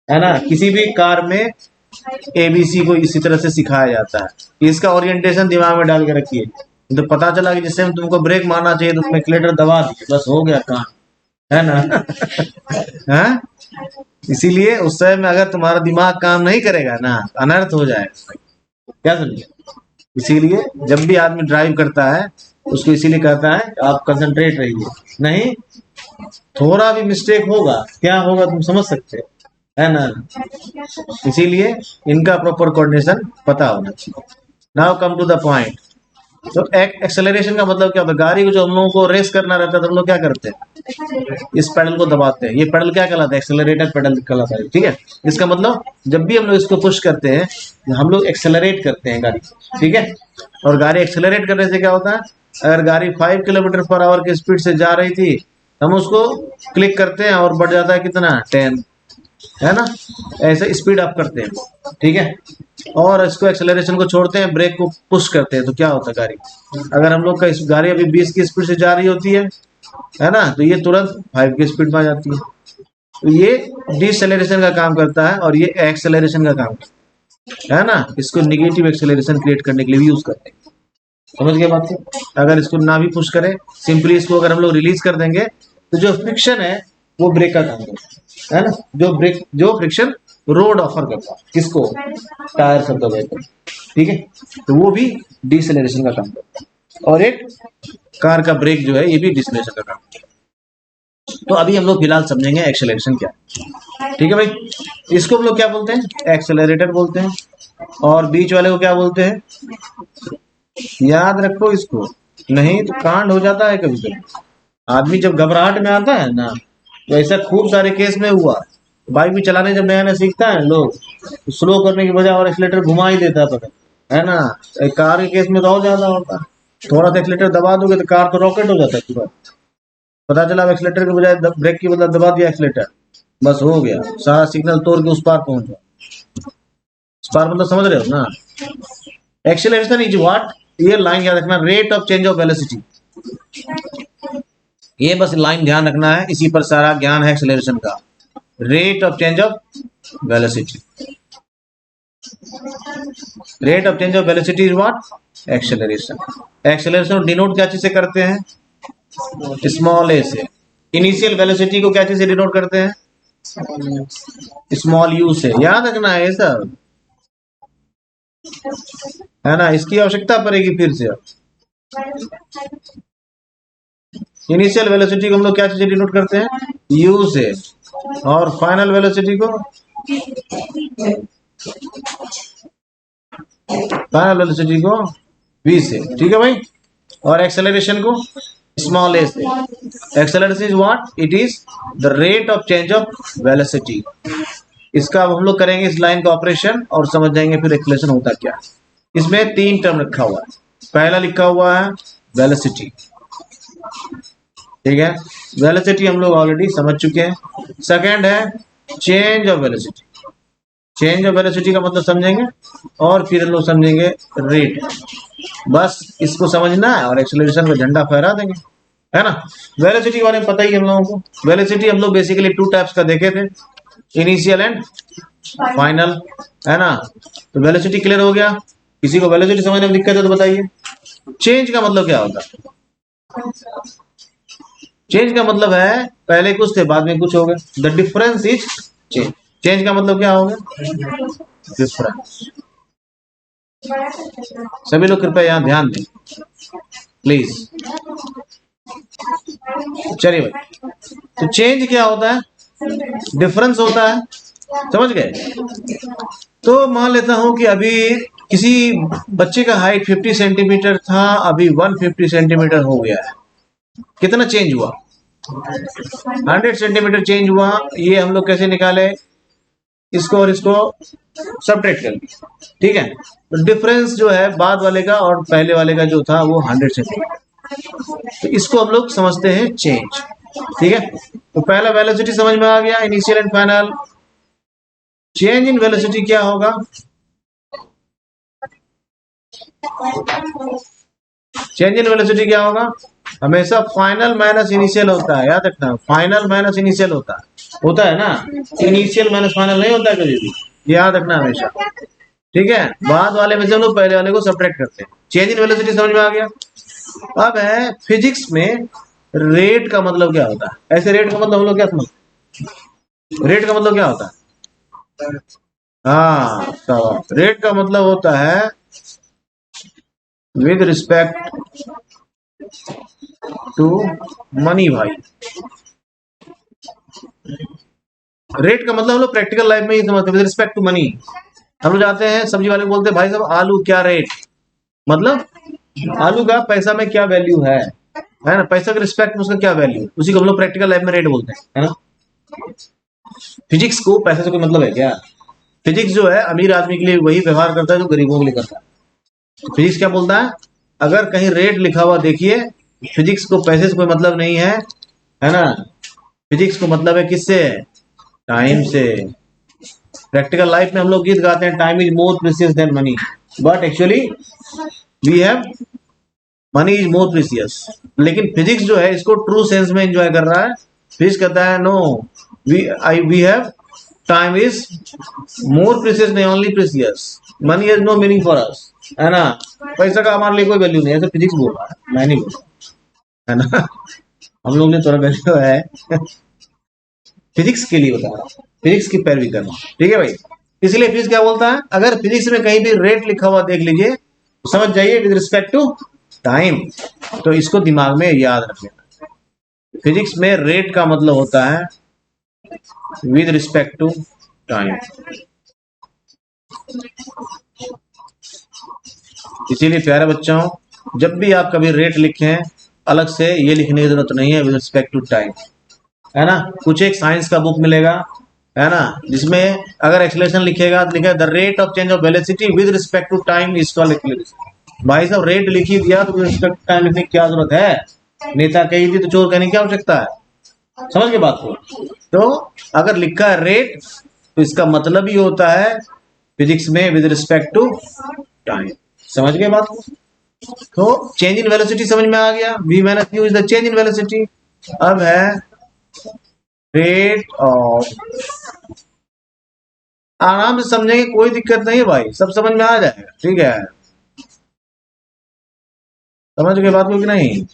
है ना। किसी भी कार में एबीसी को इसी तरह से सिखाया जाता है। इसका ओरिएंटेशन दिमाग में डाल के रखिए, तो पता चला कि जिस टाइम तुमको ब्रेक मारना चाहिए तो तुम एक्सीलरेटर दबा दिए, बस हो गया काम, है ना। हाँ? इसीलिए उस समय में अगर तुम्हारा दिमाग काम नहीं करेगा ना, अनर्थ हो जाएगा। क्या समझे? इसीलिए जब भी आदमी ड्राइव करता है उसको इसीलिए कहता है आप कंसंट्रेट रहिए। नहीं, थोड़ा भी मिस्टेक होगा, क्या होगा तुम समझ सकते हो, है ना। इसीलिए इनका प्रॉपर कोऑर्डिनेशन पता होना चाहिए। Now come to the point. तो एक्सेलरेशन का मतलब क्या होता है? गाड़ी को जो हम लोगों को रेस करना रहता है तो हम लोग क्या करते हैं? इस पेडल को दबाते हैं। ये पेडल क्या कहलाता है? एक्सेलरेटर पेडल कहलाता है, ठीक है। इसका मतलब जब भी हम लोग इसको पुश करते हैं हम लोग एक्सेलरेट करते हैं गाड़ी, ठीक है। और गाड़ी एक्सेलरेट करने से क्या होता है? अगर गाड़ी 5 किलोमीटर पर आवर की स्पीड से जा रही थी, हम उसको क्लिक करते हैं और बढ़ जाता है कितना? 10, है ना। ऐसे स्पीड अप करते हैं, ठीक है। और इसको एक्सेलरेशन को छोड़ते हैं, ब्रेक को पुश करते हैं, तो क्या होता है? गाड़ी, अगर हम लोग का गाड़ी अभी 20 की स्पीड से जा रही होती है ना, तो ये तुरंत 5 की स्पीड में आ जाती है। तो ये डिसेलेरेशन का काम करता है और ये एक्सेलरेशन का काम करता है ना। इसको निगेटिव एक्सेलरेशन क्रिएट करने के लिए भी यूज करते हैं। समझ गए बात को? अगर इसको ना भी पुश करें, सिंपली इसको अगर हम लोग रिलीज कर देंगे तो जो फ्रिक्शन है वो ब्रेक का काम करता है ना। जो फ्रिक्शन रोड ऑफर करता है किसको? टायर सब दबाए, ठीक है। तो वो भी डिसेलेरेशन का काम करता है। और एक कार का ब्रेक जो है ये भी डिसेलेरेशन का काम करता है। तो अभी हम लोग फिलहाल समझेंगे एक्सेलरेशन क्या है, ठीक है भाई। इसको हम लोग क्या बोलते हैं? एक्सेलरेटर बोलते हैं। और बीच वाले को क्या बोलते हैं? याद रखो इसको, नहीं तो कांड हो जाता है कभी कभी। आदमी जब घबराहट में आता है ना, तो ऐसा खूब सारे केस में हुआ। बाइक भी चलाने जब नया नया सीखता है लोग, तो स्लो करने की बजाय और एक्सीलेटर घुमा ही देता है, पता है ना। एक कार के केस में तो और ज्यादा होता है। थोड़ा सा एक्सीलेटर दबा दोगे तो कार तो रॉकेट हो जाता है तुरंत। पता चला एक्सीलेटर के बजाय ब्रेक की बदला दबा दिया एक्सीलेटर, बस हो गया, सारा सिग्नल तोड़ के उस पार पहुंच गया। उस पार मतलब समझ रहे हो ना। Acceleration is what? ये लाइन याद रखना, rate of change of velocity. ये बस लाइन ध्यान रखना है, इसी पर सारा ज्ञान है एक्सेलरेशन का। Rate of change of velocity, rate of change of velocity is what? Acceleration. Acceleration denote क्या चीज से करते हैं? स्मॉल ए से। इनिशियल वेलोसिटी को क्या चीज से डिनोट करते हैं? स्मॉल यू से। याद रखना है ये सब, है ना। इसकी आवश्यकता पड़ेगी फिर से। इनिशियल वेलोसिटी को हम लोग क्या चीजें डिनोट करते हैं, यू से, और फाइनल वेलोसिटी को, वी से, ठीक है भाई। और एक्सेलरेशन को स्मॉल ए से। Acceleration is what, it is the rate of change of velocity. इसका अब हम लोग करेंगे इस लाइन का ऑपरेशन और समझ जाएंगे फिर एक्सेलरेशन होता क्या। इसमें तीन टर्म रखा हुआ है। पहला लिखा हुआ है वेलोसिटी, ठीक है, वेलोसिटी हम लोग ऑलरेडी समझ चुके हैं। सेकंड है change of velocity. Change of velocity का मतलब समझेंगे और फिर हम लोग समझेंगे रेट। बस इसको समझना है और एक्सेलरेशन का झंडा फहरा देंगे, है ना। वेलोसिटी के बारे में पता ही हम लोगों को। वेलोसिटी हम लोग बेसिकली टू टाइप्स का देखे थे, इनिशियल एंड फाइनल, है ना। तो वेलोसिटी क्लियर हो गया। किसी को वेलोसिटी समझने में दिक्कत है तो बताइए। चेंज का मतलब क्या होता है? चेंज का मतलब है पहले कुछ थे बाद में कुछ हो गए। The difference is change. Change का मतलब क्या होगा, डिफरेंस। सभी लोग कृपया यहाँ ध्यान दें प्लीज। चलिए भाई, तो चेंज क्या होता है, डिफरेंस होता है, समझ गए। तो मान लेता हूं कि अभी किसी बच्चे का हाइट 50 सेंटीमीटर था, अभी 150 सेंटीमीटर हो गया है। कितना चेंज हुआ, 100 सेंटीमीटर चेंज हुआ। ये हम लोग कैसे निकाले, इसको और इसको सब्ट्रैक्ट कर लिया, ठीक है। तो डिफरेंस जो है बाद वाले का और पहले वाले का जो था वो 100 सेंटीमीटर, तो इसको हम लोग समझते हैं चेंज, ठीक है। तो पहला वेलोसिटी समझ में आ गया, initial and final. Change in velocity क्या होगा, चेंज इन वेलोसिटी क्या होगा, हमेशा फाइनल माइनस इनिशियल होता है, याद रखना। फाइनल माइनस इनिशियल होता है ना, इनिशियल माइनस फाइनल नहीं होता कभी भी, याद रखना हमेशा, ठीक है। बाद वाले में से हम लोग पहले वाले को सब्ट्रैक्ट करते हैं। चेंज इन वेलोसिटी समझ में आ गया। अब है फिजिक्स में रेट का मतलब क्या होता है। ऐसे रेट का मतलब हम लोग क्या समझते, रेट का मतलब क्या होता है, हाँ सवाल। रेट का मतलब होता है विद रिस्पेक्ट टू मनी भाई। रेट का मतलब हम लोग प्रैक्टिकल लाइफ में ही समझते हैं, विद रिस्पेक्ट टू मनी। हम लोग जाते हैं सब्जी वाले बोलते हैं भाई साहब आलू क्या रेट, मतलब आलू का पैसा में क्या वैल्यू है ना, पैसा के रिस्पेक्ट में उसका क्या वैल्यू, उसी को हम लोग प्रैक्टिकल लाइफ में रेट बोलते हैं, है ना। फिजिक्स को पैसे से कोई मतलब है क्या, फिजिक्स जो है अमीर आदमी के लिए वही व्यवहार करता है जो गरीबों के लिए करता है। तो फिजिक्स क्या बोलता है, अगर कहीं रेट लिखा हुआ देखिए, फिजिक्स को पैसे से कोई मतलब नहीं है ना। फिजिक्स को मतलब है किससे, टाइम से। प्रैक्टिकल लाइफ में हम लोग गीत गाते हैं, time is more precious than money, but actually we have money is more precious. लेकिन फिजिक्स जो है इसको ट्रू सेंस में एंजॉय कर रहा है। फिजिक्स कहता है no, we have time is more precious, नहीं only precious, money has no meaning for us, है ना। पैसा का हमारे लिए कोई वैल्यू नहीं है, ऐसे फिजिक्स बोल रहा है, मैं नहीं बोल रहा, है ना। हम लोग ने थोड़ा वैल्यू है फिजिक्स के लिए बता रहा हूं, फिजिक्स की पैरवी करना, ठीक है भाई। इसलिए फिजिक्स क्या बोलता है, अगर फिजिक्स में कहीं भी रेट लिखा हुआ देख लीजिए तो समझ जाइए विद रिस्पेक्ट टू टाइम। तो इसको दिमाग में याद रख लेना। फिजिक्स में रेट का मतलब होता है विद रिस्पेक्ट टू टाइम। इसीलिए प्यारे बच्चों, जब भी आप कभी रेट लिखें अलग से ये लिखने की जरूरत नहीं है विद रिस्पेक्ट टू टाइम, है ना। कुछ एक साइंस का बुक मिलेगा, है ना, जिसमें अगर एक्सलेशन लिखेगा तो लिखेगा the rate of change of velocity with respect to time is called acceleration. भाई साहब रेट लिख ही दिया तो विद रिस्पेक्ट टू टाइम लिखने की क्या जरूरत है, नेता कही थी तो चोर कहने की क्या आवश्यकता है, समझ के बात को। तो अगर लिखा है रेट तो इसका मतलब ही होता है फिजिक्स में विद रिस्पेक्ट टू टाइम, समझ गए बात को। तो चेंज इन वेलोसिटी समझ में आ गया, v minus u is the change in velocity. अब है रेट ऑफ, आराम से समझेंगे कोई दिक्कत नहीं है भाई, सब समझ में आ जाएगा, ठीक है। समझ गए बात को कि नहीं।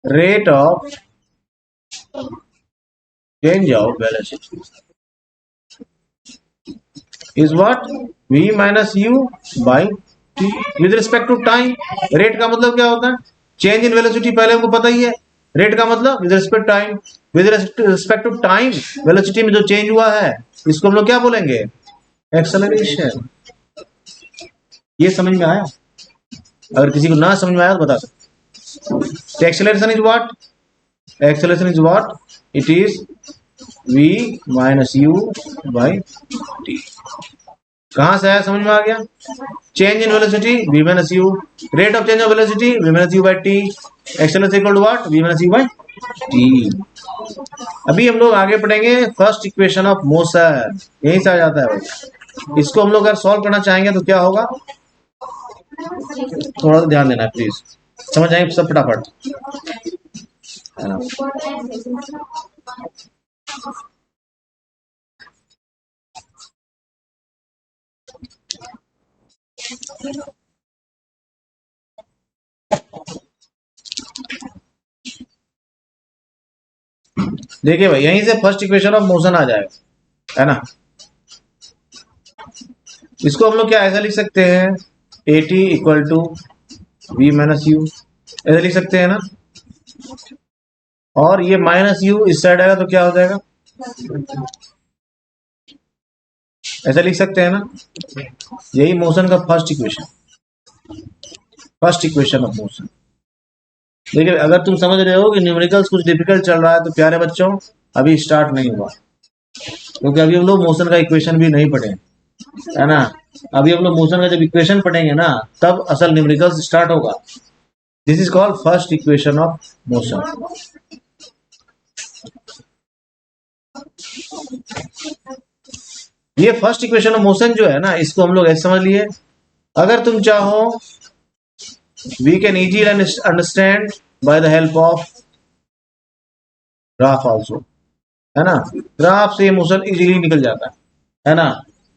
Rate of change of velocity is what, v minus u by with respect to time. Rate का मतलब क्या होता है? चेंज इन वेलोसिटी, पहले हमको पता ही है। रेट का मतलब with respect time, with respect to time velocity में जो चेंज हुआ है इसको हम लोग क्या बोलेंगे? एक्सेलरेशन। ये समझ में आया? अगर किसी को ना समझ में आया तो बता सकते। Acceleration is what? Acceleration is what? It is v minus U by T. कहां से आया? समझ में आ गया? Change in velocity v minus U, rate of change of velocity v minus U by T, acceleration equal to what? v minus U by T. अभी हम लोग आगे पढ़ेंगे फर्स्ट इक्वेशन ऑफ मोशन, यहीं से आ जाता है भाई। इसको हम लोग अगर सॉल्व करना चाहेंगे तो क्या होगा? थोड़ा सा ध्यान देना प्लीज, समझ आए सब फटाफट, है ना? देखिए भाई, यहीं से फर्स्ट इक्वेशन ऑफ मोशन आ जाएगा, है ना? इसको हम लोग क्या ऐसा लिख सकते हैं? A T equal to V minus U, ऐसा लिख सकते हैं ना? और ये माइनस यू इस साइड आएगा तो क्या हो जाएगा? ऐसा लिख सकते हैं ना? यही मोशन का first equation, first equation of motion. देखिए, अगर तुम समझ रहे हो कि न्यूमेरिकल्स कुछ डिफिकल्ट चल रहा है तो प्यारे बच्चों अभी स्टार्ट नहीं हुआ, क्योंकि अभी हम लोग मोशन का इक्वेशन भी नहीं पढ़े, है ना? अभी हम लोग मोशन का जब इक्वेशन पढ़ेंगे ना तब असल न्यूमेरिकल्स स्टार्ट होगा। This is called first equation of motion. ये फर्स्ट इक्वेशन ऑफ मोशन जो है ना, इसको हम लोग ऐसे समझ लिए, अगर तुम चाहो we can easily understand by the help of graph also, है ना? ग्राफ से मोशन इजीली निकल जाता है ना?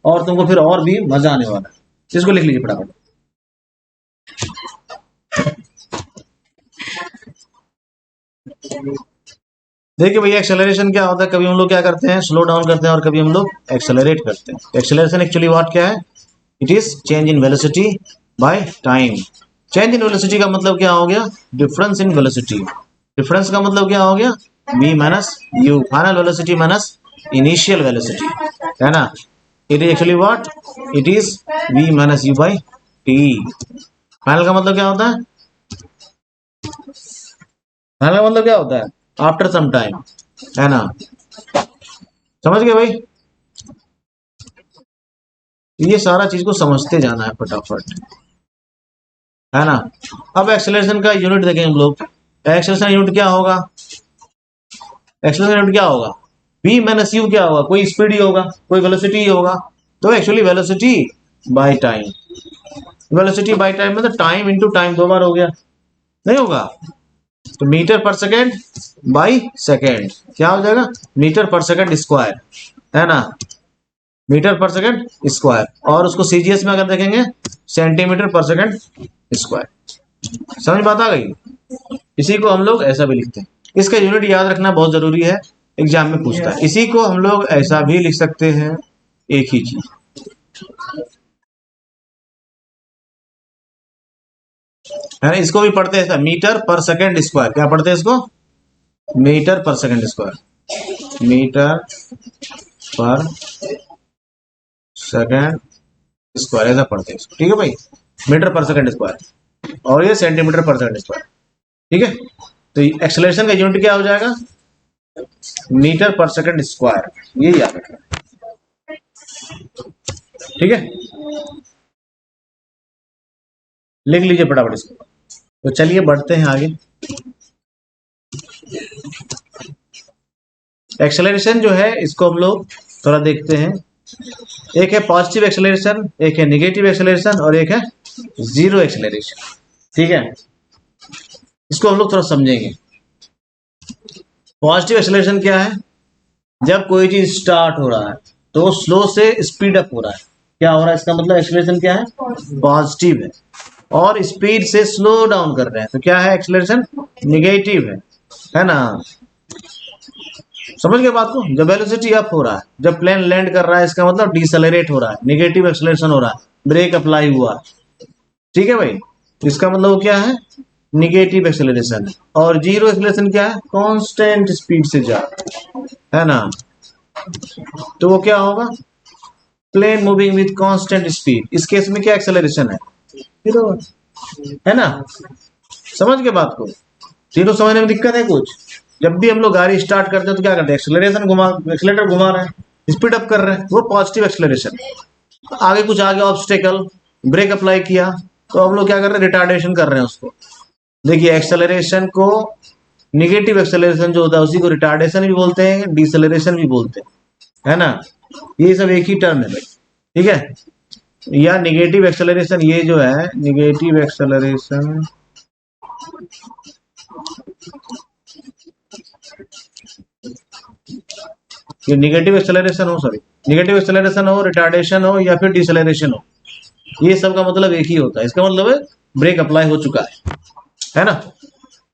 और तुमको फिर और भी मजा आने वाला है। इसको लिख लीजिए फटाफट। देखिए भैया, एक्सेलरेशन क्या होता है? कभी हम लोग क्या करते हैं? स्लो डाउन करते हैं और कभी हम लोग एक्सेलरेट करते हैं। एक्सेलरेशन एक्चुअली व्हाट क्या है? It is change in velocity by time. Change in velocity का मतलब क्या हो गया? Difference in velocity. डिफरेंस का मतलब क्या हो गया? v minus you, final velocity minus initial velocity, है ना? It is actually what? It is v minus U by T. Final का मतलब क्या होता है? फाइनल का मतलब क्या होता है? आफ्टर सम टाइम, है ना? समझ गए भाई? ये सारा चीज को समझते जाना है फटाफट, है ना? अब एक्सेलरेशन का यूनिट देखें हम लोग। एक्सेलरेशन यूनिट क्या होगा? एक्सेलरेशन यूनिट क्या होगा? v माइनस यू क्या होगा? कोई स्पीड ही होगा, कोई वेलोसिटी ही होगा। तो actually velocity bye time, velocity by time मतलब टाइम इंटू टाइम, दो बार हो गया, नहीं होगा? तो metre per second by second क्या हो जाएगा? मीटर पर सेकेंड स्क्वायर, है ना? मीटर पर सेकेंड स्क्वायर, और उसको सीजीएस में अगर देखेंगे सेंटीमीटर पर सेकेंड स्क्वायर। समझ बात आ गई? इसी को हम लोग ऐसा भी लिखते हैं। इसका यूनिट याद रखना बहुत जरूरी है, एग्जाम में पूछता है। इसी को हम लोग ऐसा भी लिख सकते हैं, एक ही चीज, है ना? इसको भी पढ़ते हैं मीटर पर सेकेंड स्क्वायर। क्या पढ़ते हैं इसको? Metre per second square, metre per second square ऐसा पढ़ते हैं इसको, ठीक है भाई? मीटर पर सेकेंड स्क्वायर, और ये सेंटीमीटर पर सेकेंड स्क्वायर, ठीक है? तो एक्सेलरेशन का यूनिट क्या हो जाएगा? मीटर पर सेकेंड स्क्वायर, ये याद रखना, ठीक है? लिख लीजिए फटाफट इसको। तो चलिए बढ़ते हैं आगे। एक्सेलरेशन जो है इसको हम लोग थोड़ा देखते हैं। एक है पॉजिटिव एक्सेलरेशन, एक है नेगेटिव एक्सेलरेशन, और एक है जीरो एक्सेलरेशन, ठीक है? इसको हम लोग थोड़ा समझेंगे। पॉजिटिव एक्सेलरेशन क्या है? जब कोई चीज स्टार्ट हो रहा है तो स्लो से स्पीड अप हो रहा है, क्या हो रहा है? इसका मतलब एक्सेलरेशन क्या है? पॉजिटिव है। और स्पीड से स्लो डाउन कर रहे हैं तो क्या है? एक्सेलरेशन नेगेटिव है ना? समझ गए बात को? जब वेलोसिटी अप हो रहा है, जब प्लेन लैंड कर रहा है, इसका मतलब डिसेलरेट हो रहा है, नेगेटिव एक्सेलरेशन हो रहा है, ब्रेक अप्लाई हुआ, ठीक है भाई, इसका मतलब वो क्या है, निगेटिव एक्सेलरेशन। और जीरो एक्सेलरेशन क्या है, कांस्टेंट स्पीड से जा, है ना, तो वो क्या होगा, plane moving with constant speed. इस केस में क्या एक्सेलरेशन है, जीरो, है ना, समझ के बात को, जीरो समझने में दिक्कत है कुछ। जब भी हम लोग गाड़ी स्टार्ट करते हैं तो क्या करते हैं, एक्सेलरेशन घुमा, एक्सेलेटर घुमा रहे हैं, स्पीड अप कर रहे हैं, वो पॉजिटिव एक्सेलरेशन। आगे कुछ आ गया ऑब्स्टेकल, ब्रेक अप्लाई किया, तो हम लोग क्या कर रहे हैं, रिटार्डेशन कर रहे हैं उसको। देखिए एक्सेलरेशन को, निगेटिव एक्सेलरेशन जो होता है उसी को रिटार्डेशन भी बोलते हैं, डिसेलरेशन भी बोलते हैं, है ना, ये सब एक ही टर्म है भाई, ठीक है। या निगेटिव एक्सेलरेशन, ये जो है निगेटिव एक्सेलरेशन, ये निगेटिव एक्सेलरेशन हो, सॉरी, निगेटिव एक्सेलरेशन हो, रिटार्डेशन हो या फिर डिसेलरेशन हो, ये सब का मतलब एक ही होता है। इसका मतलब है ब्रेक अप्लाई हो चुका है ना।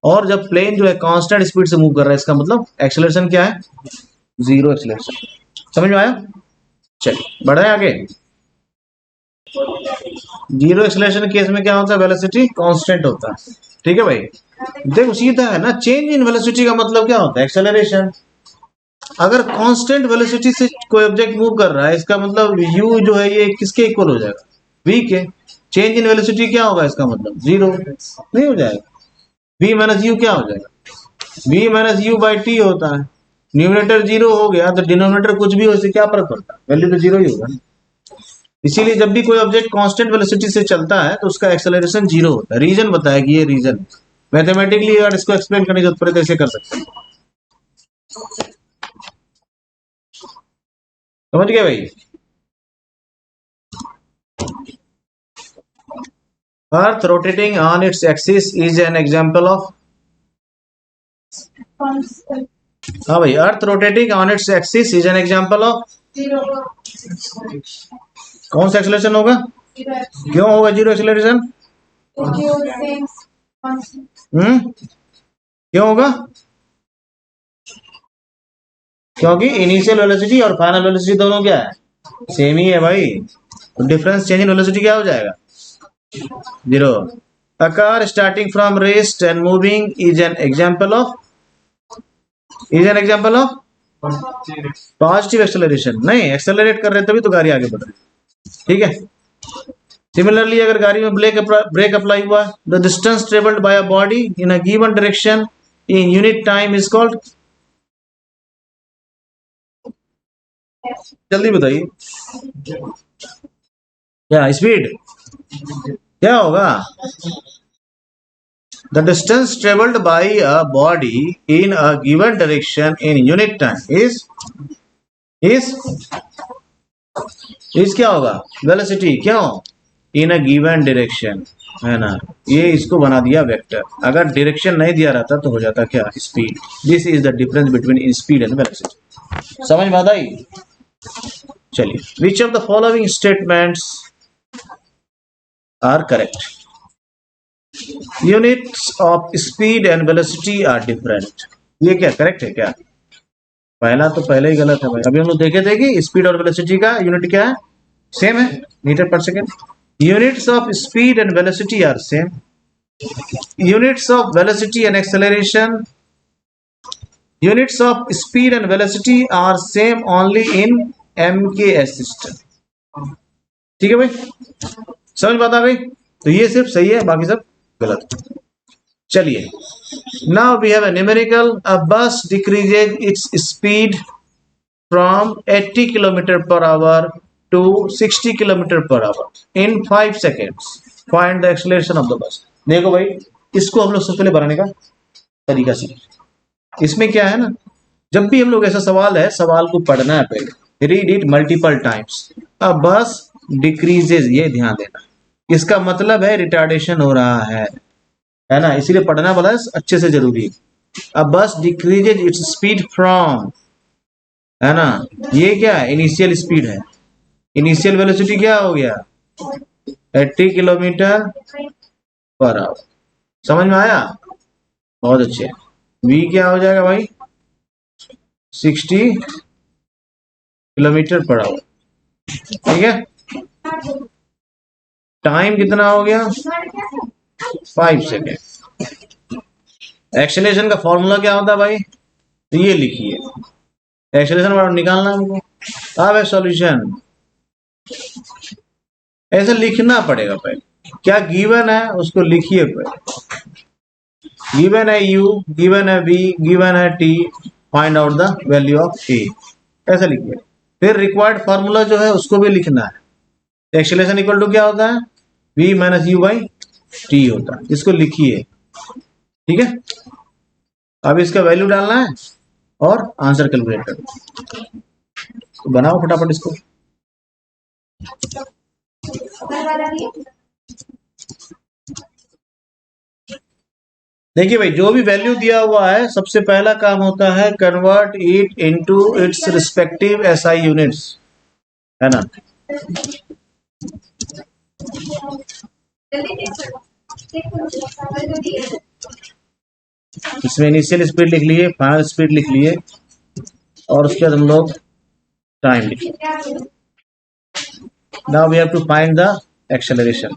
और जब प्लेन जो है कांस्टेंट स्पीड से मूव कर रहा है, इसका मतलब एक्सेलरेशन क्या है, जीरो एक्सेलरेशन। समझ में आया, चलिए बढ़े आगे। जीरो एक्सेलरेशन केस में क्या होता है, वेलोसिटी कांस्टेंट होता है, ठीक है भाई। देखो सीधा है ना, चेंज इन वेलोसिटी का मतलब क्या होता है, एक्सेलरेशन। अगर कांस्टेंट वेलोसिटी से कोई ऑब्जेक्ट मूव कर रहा है, इसका मतलब u जो है ये किसके इक्वल हो जाएगा, v के। चेंज इन वेलोसिटी क्या होगा, इसका मतलब जीरो नहीं हो जाएगा, v माइनस यू क्या हो जाएगा, v minus U by T होता है। न्यूमरेटर जीरो हो गया तो डिनोमिनेटर कुछ भी हो, इससे क्या फर्क पड़ता है, वैल्यू तो जीरो ही होगा। इसीलिए जब भी कोई ऑब्जेक्ट कांस्टेंट वेलोसिटी से चलता है तो उसका एक्सेलरेशन जीरो होता है। रीजन बताया कि ये रीजन, मैथमेटिकली अगर इसको एक्सप्लेन करने की जरूरत पड़े तो ऐसे कर सकते हैं। समझ गए भाई। Earth rotating on its axis is an example of, हाँ भाई, earth rotating on its axis is an example of, कौन सा एक्सेलरेशन होगा, क्यों होगा जीरो एक्सेलरेशन, क्यों होगा, क्योंकि इनिशियल वेलोसिटी और फाइनल वेलोसिटी दोनों क्या है, सेम ही है भाई। तो डिफरेंस चेंज इन वेलोसिटी क्या हो जाएगा, zero. A car starting from rest and moving is an example of positive acceleration. नहीं, एक्सेलरेट कर रहे हैं तभी तो गाड़ी आगे बढ़ रही है, ठीक है। सिमिलरली अगर गाड़ी में ब्रेक अप्लाई हुआ, the distance travelled bye a body in a given direction in unit time is called, जल्दी बताइए, क्या स्पीड, क्या होगा, the distance travelled bye a body in a given direction in unit time is is क्या होगा, velocity. क्यों, इन a given direction, है ना, ये इसको बना दिया वेक्टर। अगर डायरेक्शन नहीं दिया रहता तो हो जाता क्या, speed. This is the difference between speed and velocity. समझ में आता ही। चलिए, which of the following statements are correct, units of speed and velocity are different. ये क्या करेक्ट है क्या, पहला तो पहले ही गलत है भाई। अभी हम लोग देखे थे कि स्पीड और वेलोसिटी का यूनिट क्या है, सेम है, meter per second. Units of speed and velocity are same, units of velocity and acceleration, units of speed and velocity are same only in MKS system। ठीक है भाई, समझ बात आ गई। तो ये सिर्फ सही है, बाकी सब गलत। चलिए, now we have a numerical, a bus decreases its speed from 80 km/h to 60 km/h in 5 seconds, find the acceleration of the bus। देखो भाई, इसको हम लोग सबसे पहले बनाने का तरीका सीख। इसमें क्या है ना, जब भी हम लोग ऐसा सवाल है, सवाल को पढ़ना है पहले, रीड इट मल्टीपल टाइम्स। अ बस डिक्रीजेज, ये ध्यान देना, इसका मतलब है रिटार्डेशन हो रहा है ना, इसीलिए पढ़ना बड़ा अच्छे से जरूरी है। अ बस डिक्रीजेज इट्स स्पीड फ्रॉम, है ना, ये क्या है, इनिशियल स्पीड है। इनिशियल वेलोसिटी क्या हो गया, 80 km/h। समझ में आया, बहुत अच्छे। v क्या हो जाएगा भाई, 60 km/h, ठीक है। टाइम कितना हो गया 5 सेकेंड। एक्सेलरेशन का फॉर्मूला क्या होता है भाई, तो ये लिखिए, एक्सेलरेशन वाला निकालना हमको। अब है सॉल्यूशन, ऐसे लिखना पड़ेगा पहले, क्या गिवन है उसको लिखिए पहले। गिवन है u, गिवन है v, गिवन है t, find out the value of a, ऐसा लिखिए। फिर रिक्वायर्ड फार्मूला जो है उसको भी लिखना है। एक्सेलरेशन इक्वल टू क्या होता है, v minus U by T होता है, इसको लिखिए, ठीक है। अब इसका वैल्यू डालना है और आंसर कैलकुलेट करो, तो बनाओ फटाफट इसको। देखिए भाई, जो भी वैल्यू दिया हुआ है सबसे पहला काम होता है convert it into its respective SI units, है ना। इसमें इनिशियल स्पीड लिख लिए, फाइनल स्पीड लिख लिए, और उसके बाद हम लोग टाइम लिख लिए। Now we have to find the acceleration.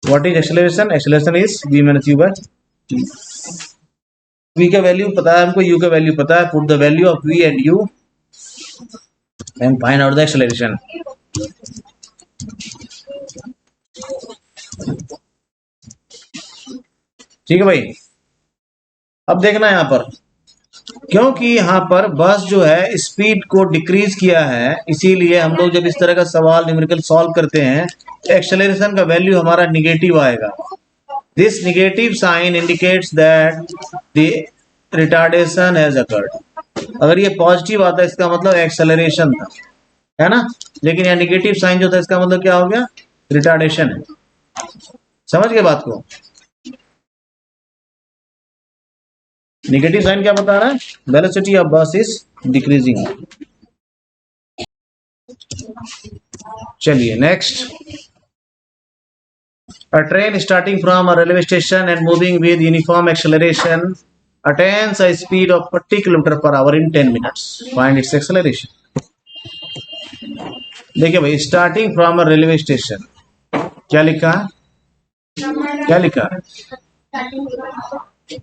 What is acceleration? Acceleration is v minus u by t। v का वैल्यू पता है हमको, u का वैल्यू पता है, put the value of v and u and find out the acceleration. ठीक है भाई। अब देखना यहां पर, क्योंकि यहाँ पर बस जो है स्पीड को डिक्रीज किया है, इसीलिए हम लोग जब इस तरह का सवाल न्यूमेरिकल सॉल्व करते हैं एक्सेलरेशन का वैल्यू हमारा निगेटिव आएगा। This negative sign indicates that the retardation has occurred. अगर ये पॉजिटिव आता है इसका मतलब एक्सेलरेशन था, है ना। लेकिन यह निगेटिव साइन जो था इसका मतलब क्या हो गया, रिटार्डेशन है। समझ गए बात को? नेगेटिव साइन क्या बता रहा है, वेलोसिटी ऑफ बस इज डिक्रीजिंग। चलिए next, a train starting from a railway station and moving with uniform acceleration attains a speed of 40 kilometer per our in 10 minutes, find its acceleration. देखिए भाई, starting from a railway station, क्या लिखा है, क्या लिखा है,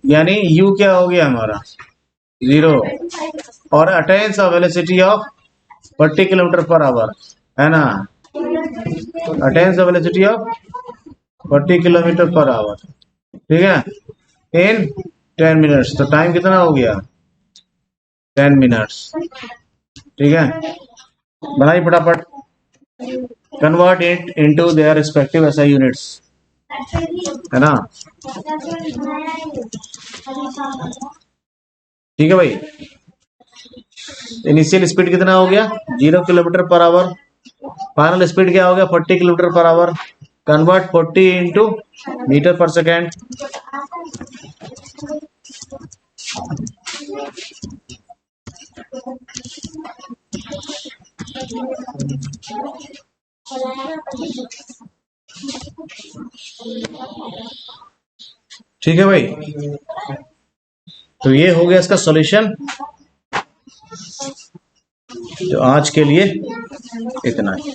यानी u क्या हो गया हमारा 0, और attains of velocity of 40 kilometer per hour, है ना। Attains of velocity of 40 kilometer per our, ठीक है, इन 10 मिनट्स। तो टाइम कितना हो गया 10 मिनट्स, ठीक है। बनाइए फटाफट, convert it into their respective SI units, है ना। ठीक है भाई, इनिशियल स्पीड कितना हो गया 0 kilometre per our, final speed क्या हो गया 40 kilometer per hour. Convert 40 into meter per second. ठीक है भाई, तो ये हो गया इसका सॉल्यूशन। तो आज के लिए इतना ही।